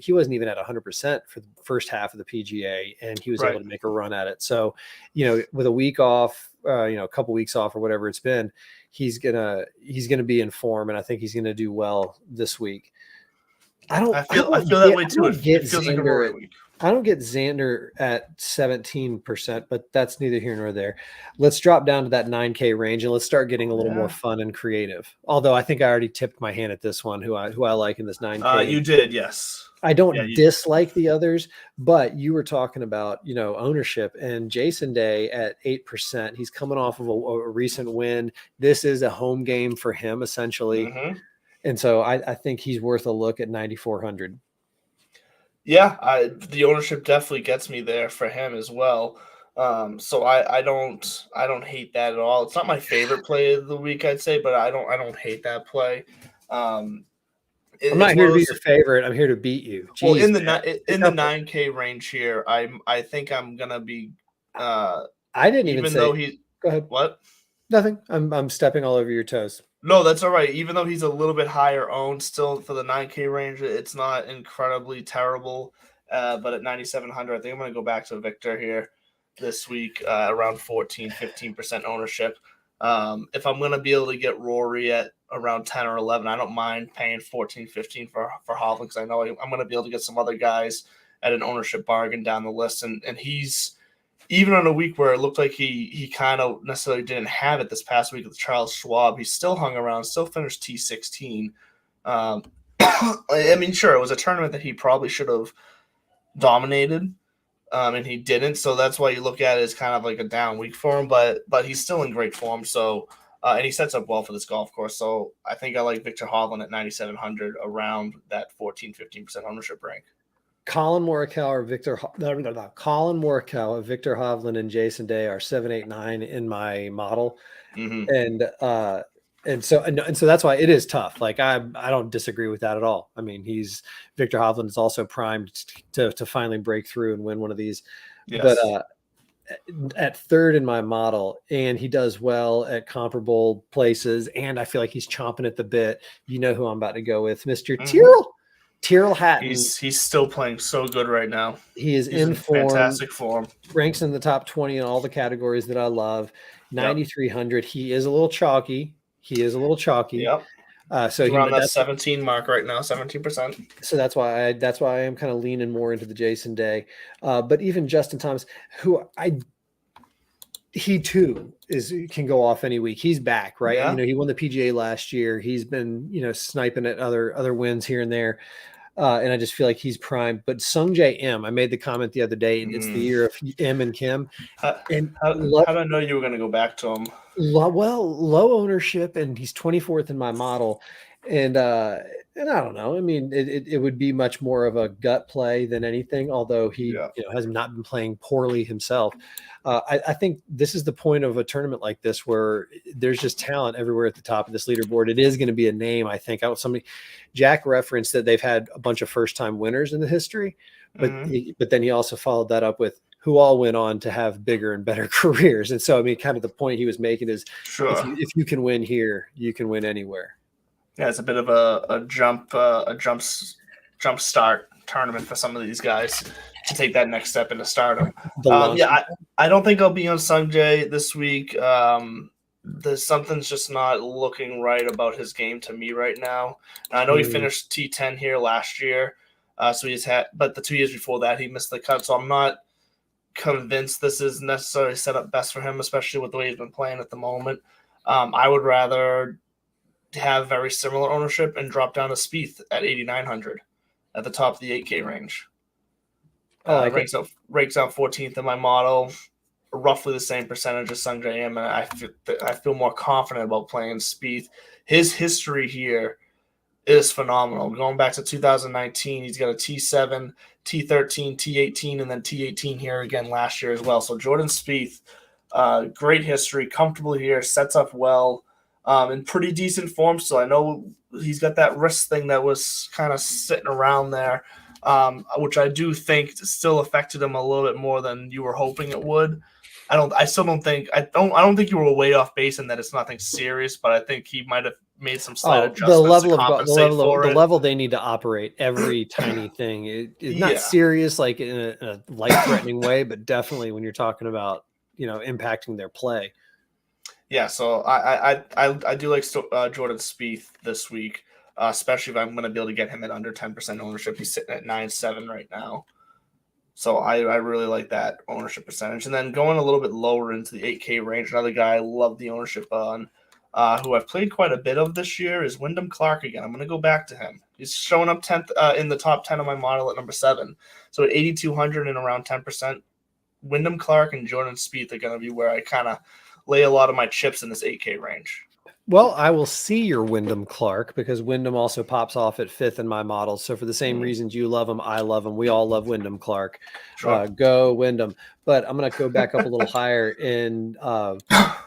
wasn't even at 100% for the first half of the PGA, and he was able to make a run at it. So, with a week off, a couple weeks off or whatever it's been, he's gonna be in form, and I think he's gonna do well this week. I feel that way too. It feels like a Rory week. I don't get Xander at 17%, but that's neither here nor there. Let's drop down to that 9K range and let's start getting a little more fun and creative. Although I think I already tipped my hand at this one, who I like in this 9K. You did, yes. I don't dislike the others, but you were talking about, ownership, and Jason Day at 8%. He's coming off of a recent win. This is a home game for him, essentially. Mm-hmm. And so I think he's worth a look at 9,400. Yeah, the ownership definitely gets me there for him as well. So I don't hate that at all. It's not my favorite play of the week, I'd say, but I don't hate that play. I'm not here to be your favorite. I'm here to beat you. Jeez, well, in the 9K range here, I think I'm gonna be. I didn't even say. Though he. Go ahead. What? Nothing. I'm stepping all over your toes. No, that's all right. Even though he's a little bit higher owned, still for the 9K range, it's not incredibly terrible. But at 9,700, I think I'm going to go back to Victor here this week, around 15% ownership. If I'm going to be able to get Rory at around 10 or 11, I don't mind paying 14, 15 for Hovland, because I know I'm going to be able to get some other guys at an ownership bargain down the list. And he's, even on a week where it looked like he kind of necessarily didn't have it this past week with Charles Schwab, he still hung around, still finished T16. I mean, sure, it was a tournament that he probably should have dominated, and he didn't. So that's why you look at it as kind of like a down week for him, but he's still in great form. So, and he sets up well for this golf course. So I think I like Victor Hovland at 9,700 around that 14, 15% ownership rank. Colin Morikawa, Colin Morikawa, Victor Hovland, and Jason Day are 7, 8, 9 in my model, and so that's why it is tough. Like I don't disagree with that at all. I mean, Victor Hovland is also primed to finally break through and win one of these, but at third in my model, and he does well at comparable places, and I feel like he's chomping at the bit. You know who I'm about to go with, Mr. Tyrrell Hatton. He's still playing so good right now. He's in form, fantastic form. Ranks in the top 20 in all the categories that I love. 9,300. He is a little chalky. Yep. So he's around that 17 mark right now, 17%. So that's why I am kind of leaning more into the Jason Day. But even Justin Thomas, he too can go off any week. He's back, right? Yeah. He won the PGA last year. He's been, sniping at other wins here and there. And I just feel like he's primed. But Sungjae M, I made the comment the other day, and it's the year of M and Kim. How did I know you were going to go back to him? Low ownership, and he's 24th in my model. And I don't know. I mean, it would be much more of a gut play than anything, although he has not been playing poorly himself. I think this is the point of a tournament like this where there's just talent everywhere at the top of this leaderboard. It is going to be a name, I think. Jack referenced that they've had a bunch of first-time winners in the history, but then he also followed that up with who all went on to have bigger and better careers. And so, I mean, kind of the point he was making is if you can win here, you can win anywhere. Yeah, it's a bit of a jump start tournament for some of these guys to take that next step into stardom. I don't think I'll be on Sungjae this week. Something's just not looking right about his game to me right now. I know he finished T10 here last year, so but the 2 years before that he missed the cut. So I'm not convinced this is necessarily set up best for him, especially with the way he's been playing at the moment. I would rather have very similar ownership and drop down to Spieth at 8,900 at the top of the 8K range. Rakes out 14th in my model. roughly the same percentage as Sungjae Im, and I feel more confident about playing Spieth. His history here is phenomenal. Going back to 2019, he's got a T7, T13, T18, and then T18 here again last year as well. So Jordan Spieth, great history, comfortable here, sets up well, in pretty decent form. So I know he's got that wrist thing that was kind of sitting around there, which I do think still affected him a little bit more than you were hoping it would. I don't think you were way off base and that it's nothing serious, but I think he might have made some slight adjustments to compensate for it. The level they need to operate every tiny thing is not serious, like in a life-threatening way, but definitely when you're talking about, impacting their play. Yeah, so I do like Jordan Spieth this week, especially if I'm going to be able to get him at under 10% ownership. He's sitting at 9.7 right now. So I really like that ownership percentage. And then going a little bit lower into the 8K range, another guy I love the ownership on, who I've played quite a bit of this year, is Wyndham Clark again. I'm going to go back to him. He's showing up 10th in the top 10 of my model at number 7. So at 8,200 and around 10%, Wyndham Clark and Jordan Spieth are going to be where I kind of lay a lot of my chips in this 8K range. Well, I will see your Wyndham Clark because Wyndham also pops off at 5th in my model. So for the same reasons you love him, I love him. We all love Wyndham Clark. Sure. Go Wyndham. But I'm going to go back up a little higher in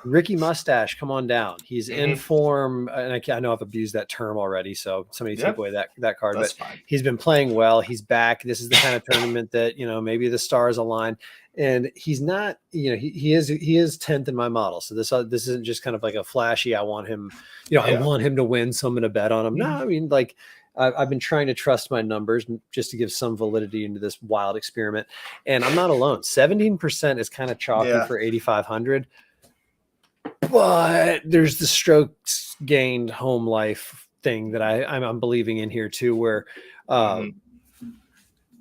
Ricky Mustache. Come on down. He's in form. And I know I've abused that term already, so somebody take away that card. That's but fine. He's been playing well. He's back. This is the kind of tournament that, maybe the stars align. And he's not, he is 10th in my model. So this isn't just kind of like a flashy, I want him, I want him to win, so I'm going to bet on him. No, I mean, like I've been trying to trust my numbers just to give some validity into this wild experiment. And I'm not alone. 17% is kind of chalky for 8,500. But there's the strokes gained home life thing that I'm believing in here too, where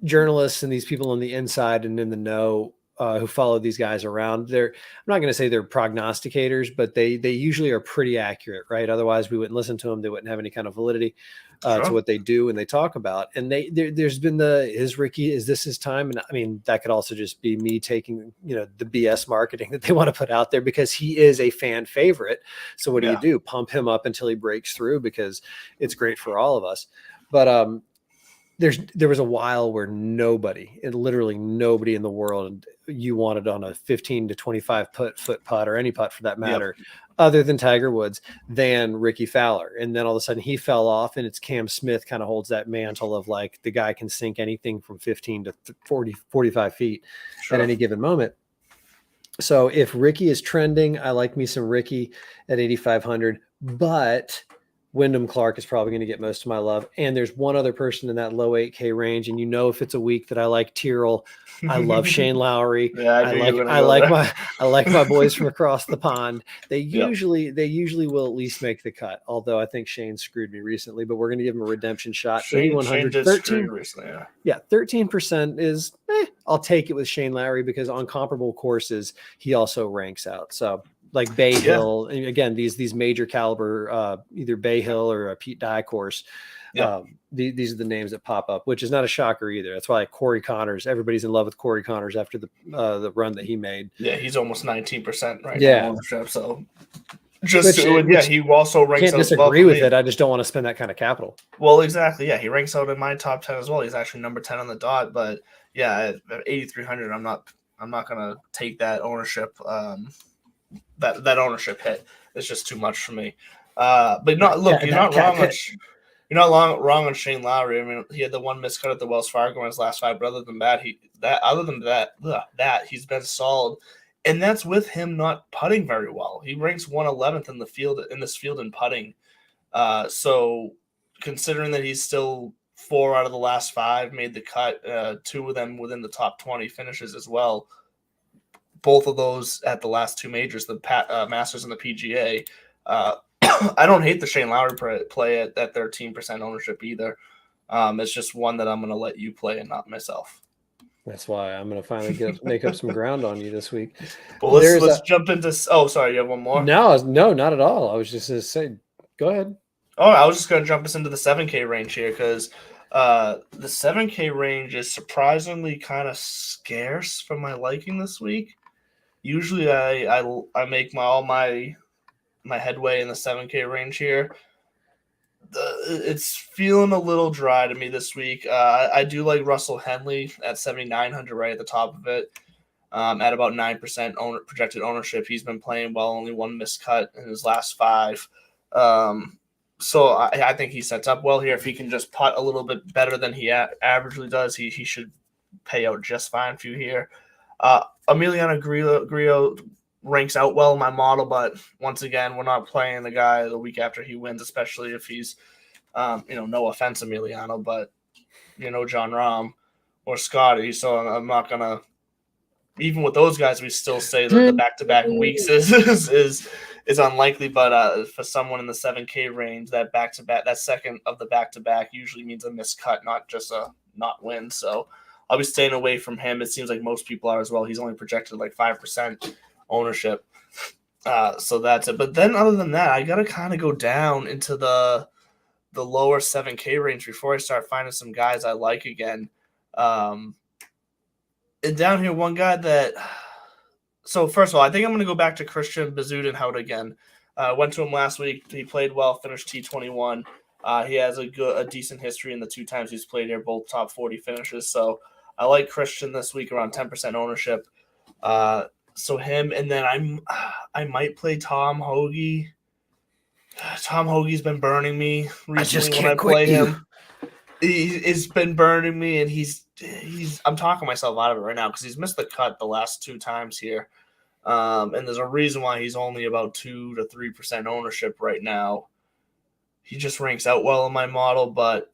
journalists and these people on the inside and in the know who follow these guys around, I'm not going to say they're prognosticators, but they usually are pretty accurate, right? Otherwise we wouldn't listen to them. They wouldn't have any kind of validity to what they do and they talk about. And there's been is Ricky, is this his time? And I mean, that could also just be me taking, the BS marketing that they want to put out there because he is a fan favorite. So what do? Pump him up until he breaks through because it's great for all of us. But, there was a while where literally nobody in the world you wanted on a 15 to 25 foot putt or any putt for that matter, other than Tiger Woods, than Ricky Fowler. And then all of a sudden he fell off and it's Cam Smith kind of holds that mantle of like the guy can sink anything from 15 to 40, 45 feet at any given moment. So if Ricky is trending, I like me some Ricky at 8,500, but Wyndham Clark is probably going to get most of my love. And there's one other person in that low 8K range. And if it's a week that I like Tyrrell, I love Shane Lowry. I like my boys from across the pond. They usually will at least make the cut. Although I think Shane screwed me recently, but we're going to give him a redemption shot. 8,100, 13% is, I'll take it with Shane Lowry because on comparable courses, he also ranks out. So like Bay Hill, again, these major caliber, either Bay Hill or a Pete Dye course. These are the names that pop up, which is not a shocker either. That's why Corey Connors, everybody's in love with Corey Connors after the run that he made. Yeah, he's almost 19% right now ownership. So he also ranks. Can't disagree with it. I just don't want to spend that kind of capital. Well, exactly. Yeah, he ranks out in my top 10 as well. He's actually number 10 on the dot. But yeah, at 8,300, I'm not gonna take that ownership. That ownership hit. It's just too much for me. But you're not wrong on Shane Lowry. I mean, he had the one miscut at the Wells Fargo in his last 5, but other than that, he's been solid. And that's with him not putting very well. He ranks 111th in this field in putting. So considering that he's still 4 out of the last 5 made the cut, 2 of them within the top 20 finishes as well. Both of those at the last 2 majors, the Masters and the PGA. I don't hate the Shane Lowry play at 13% ownership either. It's just one that I'm going to let you play and not myself. That's why I'm going to finally make up some ground on you this week. Well, let's jump into. Oh, sorry, you have one more? No, not at all. I was just going to say, go ahead. Oh, I was just going to jump us into the 7K range here because the 7K range is surprisingly kind of scarce for my liking this week. Usually I make all my headway in the 7K range here. It's feeling a little dry to me this week. I do like Russell Henley at 7,900 right at the top of it. At about 9% projected ownership. He's been playing well, only one miscut in his last 5. So I think he sets up well here. If he can just putt a little bit better than he averagely does, he should pay out just fine for you here. Emiliano Grillo ranks out well in my model, but once again, we're not playing the guy the week after he wins, especially if he's, no offense, Emiliano, but John Rahm or Scotty. So I'm not gonna. Even with those guys, we still say that the back-to-back weeks is unlikely. But for someone in the 7K range, that back-to-back, that second of the back-to-back usually means a miscut, not just a not win. So I'll be staying away from him. It seems like most people are as well. He's only projected like 5% ownership. So that's it. But then other than that, I got to kind of go down into the lower 7K range before I start finding some guys I like again. And down here, one guy that – so first of all, I think I'm going to go back to Christian Bezuidenhout again. Went to him last week. He played well, finished T21. He has a decent history in the 2 times he's played here, both top 40 finishes. So I like Christian this week, around 10% ownership. So him, and then I might play Tom Hoagie. Tom Hoagie's been burning me recently when I play him. He's been burning me, and I'm talking myself out of it right now because he's missed the cut the last 2 times here. And there's a reason why he's only about 2 to 3% ownership right now. He just ranks out well in my model, but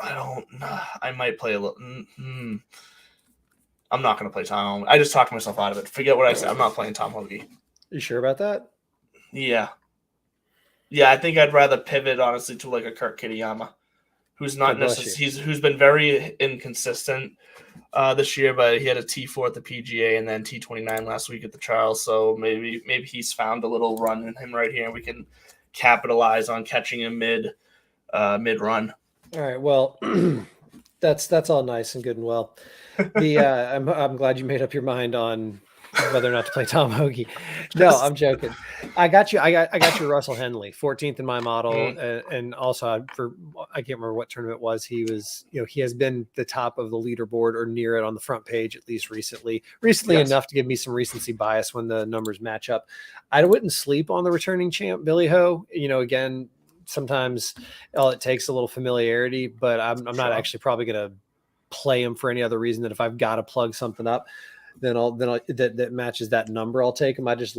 I might play a little. I'm not going to play Tom. I just talked myself out of it. Forget what I said. I'm not playing Tom Hoagie. You sure about that? Yeah. Yeah, I think I'd rather pivot, honestly, to like a Kurt Kitayama, who's not necessarily who's been very inconsistent this year, but he had a T4 at the PGA and then T29 last week at the Charles. So maybe he's found a little run in him right here, and we can capitalize on catching him mid run. All right. Well, that's all nice and good and well. I'm glad you made up your mind on whether or not to play Tom Hoagie. No, I'm joking. I got you. I got your Russell Henley, 14th in my model, and also I can't remember what tournament it was. He was, he has been the top of the leaderboard or near it on the front page at least recently yes. enough to give me some recency bias when the numbers match up. I wouldn't sleep on the returning champ Billy Ho. Again, sometimes all it takes a little familiarity, but I'm not actually probably going to play him for any other reason than if I've got to plug something up. Then that matches that number, I'll take him. I just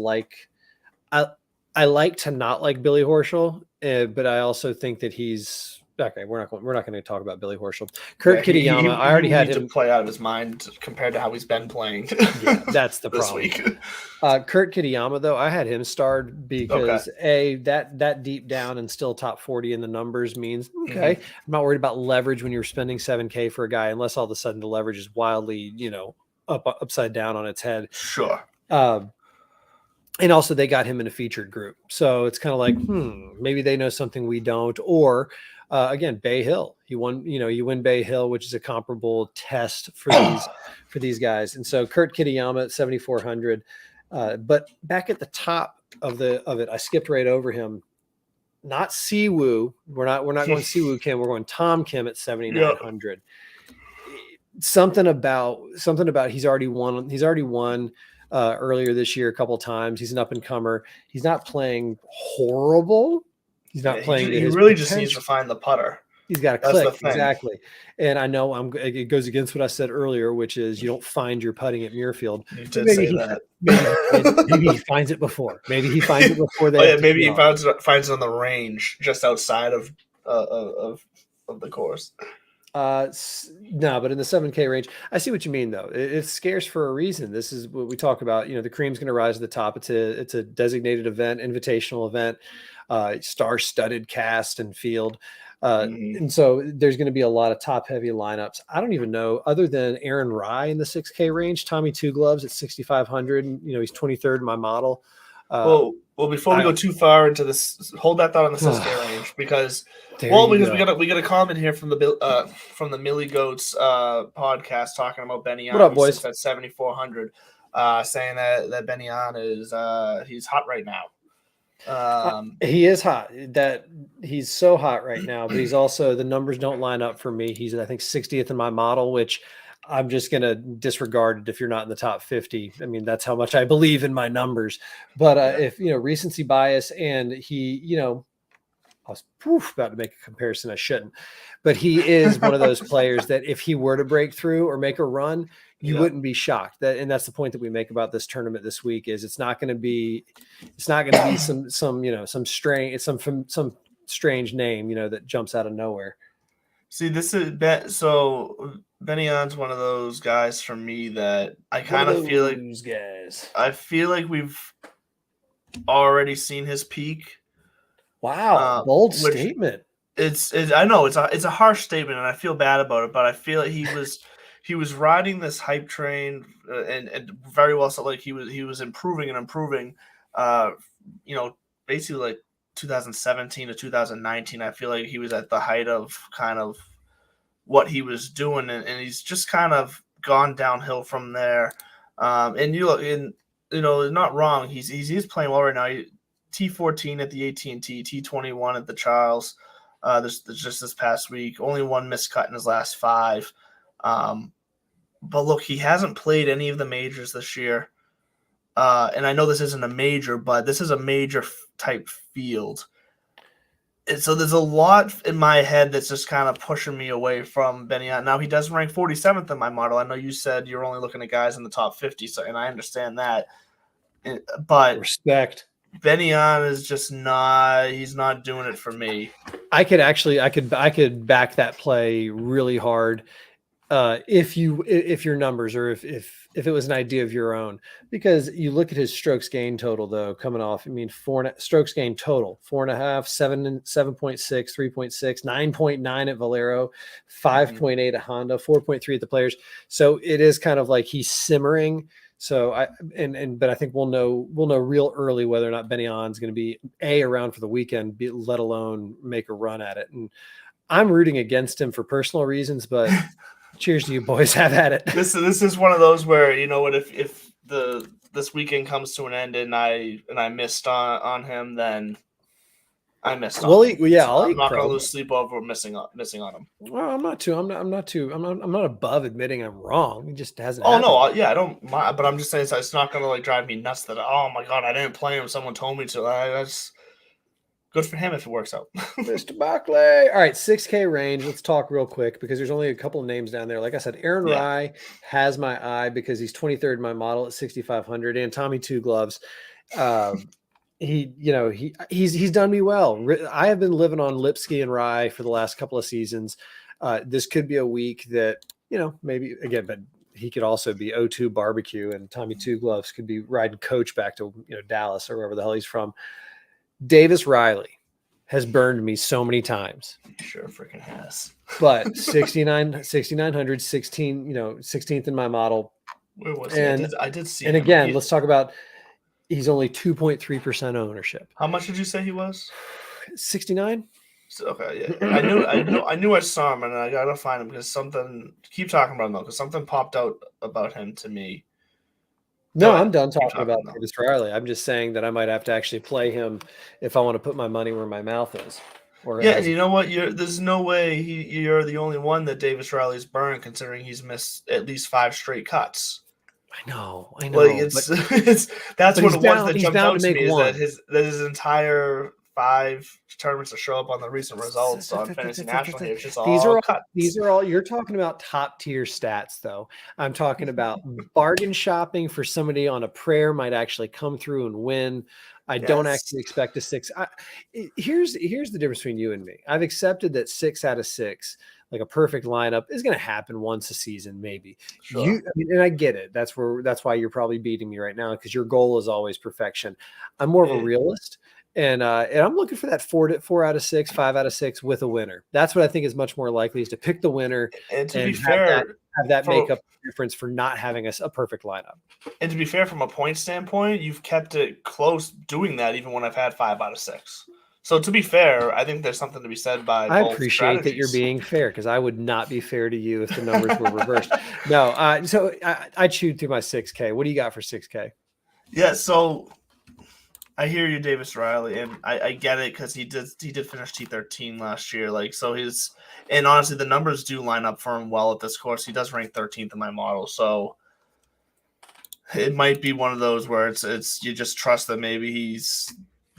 I like to not like Billy Horschel, but I also think that he's okay. We're not going to talk about Billy Horschel. Kurt Kitayama, I already had him to play out of his mind compared to how he's been playing. Yeah, that's the this problem. Week. Kurt Kitayama, though, I had him starred because that deep down and still top 40 in the numbers means I'm not worried about leverage when you're spending $7K for a guy, unless all of a sudden the leverage is wildly upside down on its head. Sure. And also they got him in a featured group. So it's kind of like, maybe they know something we don't. Or again, Bay Hill. You win Bay Hill, which is a comparable test for these guys. And so Kurt Kitayama at 7,400. But back at the top of it, I skipped right over him. Not Siwoo. We're not going Siwoo Kim. We're going Tom Kim at 7,900. Yep. Something about he's already won earlier this year a couple of times. He's an up and comer. He's not playing horrible. He's not playing. He really just needs to find the putter. He's got to click exactly. And I know it goes against what I said earlier, which is you don't find your putting at Muirfield. You did say that. Maybe he finds it before. Maybe he finds it before maybe he finds it on the range just outside of the course. No, but in the 7K range, I see what you mean though. It's scarce for a reason. This is what we talk about. The cream's going to rise to the top. It's a designated event, invitational event, star-studded cast and field. And so there's going to be a lot of top-heavy lineups. I don't even know, other than Aaron Rye in the 6K range, Tommy Two Gloves at 6,500. He's 23rd in my model. Well, before we go too far into this, hold that thought on the 6K range because we got a comment here from the Millie Goats podcast talking about Benny What up, boys? At 7,400. saying that Benyan is he's hot right now. He is hot. That he's so hot right now, but he's also, the numbers don't line up for me. He's, I think, 60th in my model, which I'm just going to disregard it if you're not in the top 50. I mean, that's how much I believe in my numbers. But if, recency bias, and he, I was about to make a comparison I shouldn't, but he is one of those players that if he were to break through or make a run, you wouldn't be shocked. And that's the point that we make about this tournament this week, is it's not going to be some strange name, that jumps out of nowhere. See, this is so Benyan's one of those guys for me that I kind of feel like I feel like we've already seen his peak. Wow, bold statement. I know it's a harsh statement, and I feel bad about it, but I feel like he was riding this hype train, and very well, so like he was improving, basically like 2017 to 2019. I feel like he was at the height of kind of what he was doing, and he's just kind of gone downhill from there. And not wrong. He's playing well right now. T14 at the AT&T, T21 at the Charles. This past week, only one missed cut in his last 5. But look, he hasn't played any of the majors this year. And I know this isn't a major, but this is a major type field. And so there's a lot in my head that's just kind of pushing me away from Benyan. Now, he does rank 47th in my model. I know you said you're only looking at guys in the top 50, and I understand that. But respect. Benyan is just he's not doing it for me. I could back that play really hard if your numbers, or if it was an idea of your own, because you look at his strokes gain total, though, coming off, strokes gain total, 4.5, 7.6, 3.6, 9.9 at Valero, 5.8 at Honda, 4.3 at the Players. So it is kind of like he's simmering. So but I think we'll know real early whether or not Benyan's going to be around for the weekend, let alone make a run at it. And I'm rooting against him for personal reasons, but cheers to you boys. Have at it. This is one of those where, if this weekend comes to an end and I missed on him, then I missed on him. I'm not going to lose sleep over missing on him. Well, I'm not above admitting I'm wrong. It just hasn't. Oh, no. I don't mind, but I'm just saying it's not going to like drive me nuts that, oh my God, I didn't play him. Someone told me to. That's good for him if it works out. Mr. Buckley. All right, 6K range. Let's talk real quick because there's only a couple of names down there. Like I said, Aaron Rye has my eye because he's 23rd in my model at 6,500, and Tommy Two Gloves. He's done me well. I have been living on Lipsky and Rye for the last couple of seasons. This could be a week that, maybe again, but he could also be O2 barbecue, and Tommy Two Gloves could be riding coach back to, Dallas or wherever the hell he's from. Davis Riley has burned me so many times. He sure freaking has. But 6,900, 16th in my model. Where was he? I did see and him. Again, let's talk about, he's only 2.3% ownership. How much did you say he was? 69. So, okay, yeah. I knew I saw him, and I gotta find him because something. Keep talking about him though, because something popped out about him to me. No, I'm done talking about Davis Riley. I'm just saying that I might have to actually play him if I want to put my money where my mouth is. And you know what? There's no way you're the only one that Davis Riley's burned, considering he's missed at least 5 straight cuts. I know. Like that's what it was that jumped out to me, is that his entire 5 tournaments to show up on the recent results on Fantasy National. These are all you're talking about, top tier stats, though. I'm talking about bargain shopping for somebody on a prayer might actually come through and win. I don't actually expect a 6. Here's the difference between you and me. I've accepted that 6 out of 6, like a perfect lineup, is going to happen once a season, maybe. Sure. And I get it. That's why you're probably beating me right now, because your goal is always perfection. I'm more of a realist. And I'm looking for that 4 out of 6, 5 out of 6 with a winner. That's what I think is much more likely, is to pick the winner and to be fair, have that make up the difference for not having a perfect lineup. And to be fair, from a point standpoint, you've kept it close doing that, even when I've had 5 out of 6. So to be fair, I think there's something to be said by I both appreciate that you're strategies. being fair because I would not be fair to you if the numbers were reversed. No, so I chewed through my 6K. What do you got for 6K? Yeah, so I hear you, Davis Riley, and I get it because he did finish T13 last year. Like, so and honestly, the numbers do line up for him well at this course. He does rank 13th in my model, so it might be one of those where it's you just trust that maybe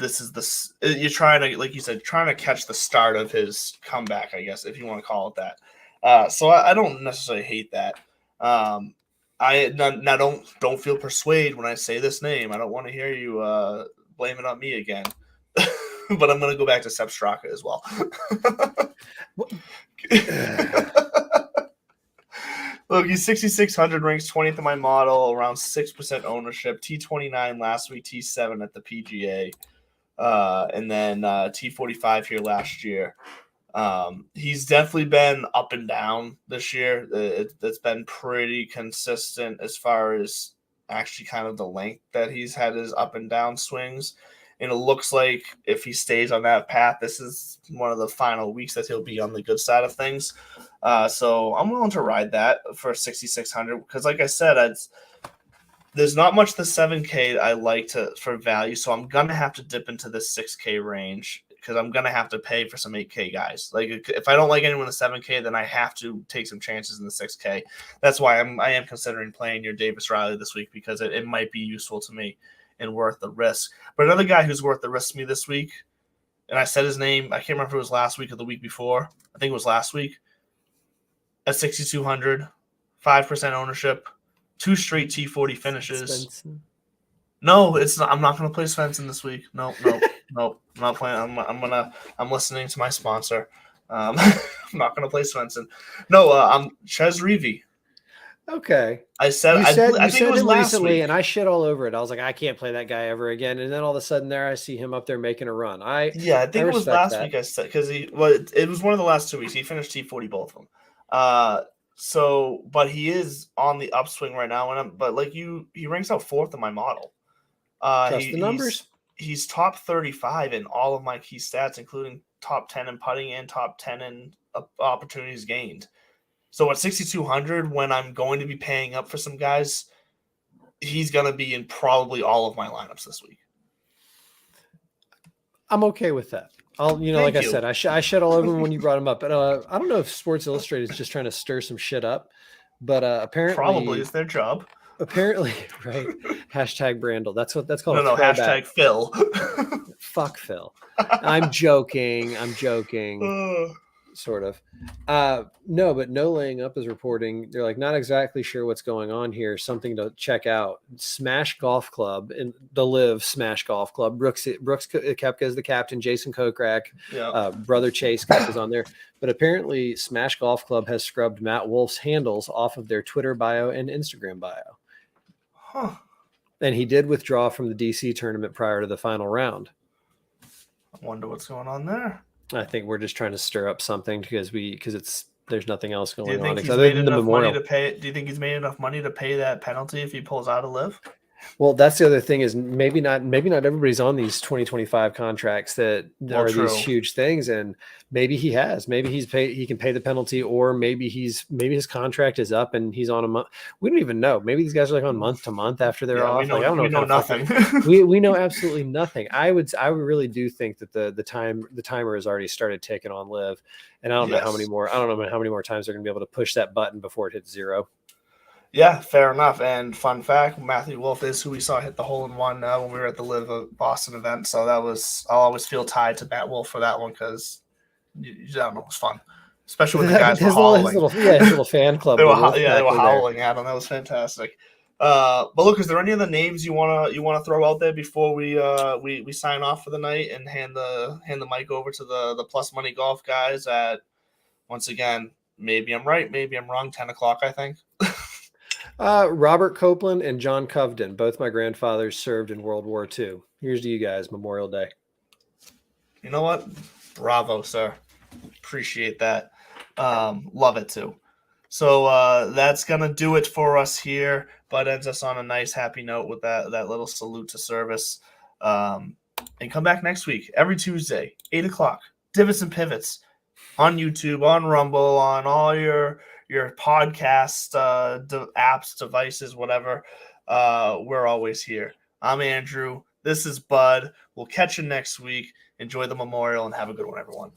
you're trying to, like you said, trying to catch the start of his comeback, I guess, if you want to call it that. So I don't necessarily hate that. Now don't feel persuaded when I say this name. I don't want to hear you blame it on me again. But I'm going to go back to Sepp Straka as well. Look, he's 6,600, ranks 20th in my model, around 6% ownership. T29 last week, T7 at the PGA, and then T45 here last year. He's definitely been up and down this year. It's been pretty consistent as far as actually kind of the length that he's had his up and down swings. And it looks like if he stays on that path, this is one of the final weeks that he'll be on the good side of things. So I'm willing to ride that for 6,600 because, like I said, there's not much the 7K I like for value, so I'm gonna have to dip into this 6K range because I'm gonna have to pay for some 8K guys. Like if I don't like anyone in the 7K, then I have to take some chances in the 6K. That's why I am considering playing your Davis Riley this week because it might be useful to me and worth the risk. But another guy who's worth the risk to me this week, and I said his name, I can't remember if it was last week or the week before. I think it was last week. At 6,200, 5% ownership, 2 straight T40 finishes. Svensson. No, it's not. I'm not going to play Svensson this week. Nope. I'm not playing. I'm listening to my sponsor. I'm not going to play Svensson. No, I'm Ches Reavie. Okay. I said You I said think it was last recently, week. and I shit all over it. I was like, I can't play that guy ever again. And then all of a sudden, there I see him up there making a run. I think it was last week. I said because it was one of the last 2 weeks. He finished T40 both of them. So, but he is on the upswing right now, he ranks out 4th in my model. Trust the numbers. He's top 35 in all of my key stats, including top 10 in putting and top 10 in opportunities gained. So at 6,200, when I'm going to be paying up for some guys, he's going to be in probably all of my lineups this week. I'm okay with that. I said, I shed all over him when you brought him up. But I don't know if Sports Illustrated is just trying to stir some shit up. But apparently, probably is their job. Apparently, right? Hashtag Brandel. That's called. No, hashtag Phil. Fuck Phil. I'm joking. Sort of. No, but No Laying Up is reporting. They're like, not exactly sure what's going on here. Something to check out. Smash Golf Club and the Live Smash Golf Club. Brooks Koepka is the captain. Jason Kokrak, brother Chase Koepka is on there. But apparently, Smash Golf Club has scrubbed Matt Wolf's handles off of their Twitter bio and Instagram bio. Huh. And he did withdraw from the DC tournament prior to the final round. I wonder what's going on there. I think we're just trying to stir up something because there's nothing else going on. Do you think he's made enough money to pay that penalty if he pulls out of Live? Well, that's the other thing is maybe not everybody's on these 2025 contracts that are these huge things, and maybe he can pay the penalty, or maybe his contract is up and he's on a month. We don't even know. Maybe these guys are like on month to month after they're off. We know nothing. we know absolutely nothing. I really do think that the timer has already started ticking on Live, and I don't know how many more times they're going to be able to push that button before it hits 0. Yeah, fair enough. And fun fact, Matthew Wolff is who we saw hit the hole-in-one when we were at the Live Boston event. So I'll always feel tied to Matt Wolff for that one because, I don't know, it was fun. Especially when the guys were howling. His little fan club. They were howling at him. That was fantastic. But look, is there any other names you wanna throw out there before we sign off for the night and hand the mic over to the Plus Money Golf guys at, once again, maybe I'm right, maybe I'm wrong, 10 o'clock, I think. Robert Copeland and John Covden, both my grandfathers served in World War II. Here's to you guys, Memorial Day. You know what? Bravo, sir. Appreciate that. Love it too. So that's gonna do it for us here, but ends us on a nice, happy note with that little salute to service. And come back next week, every Tuesday, 8 o'clock. Divots and Pivots on YouTube, on Rumble, on all your podcast apps, devices, whatever. We're always here. I'm Andrew. This is Bud. We'll catch you next week. Enjoy the memorial and have a good one, everyone.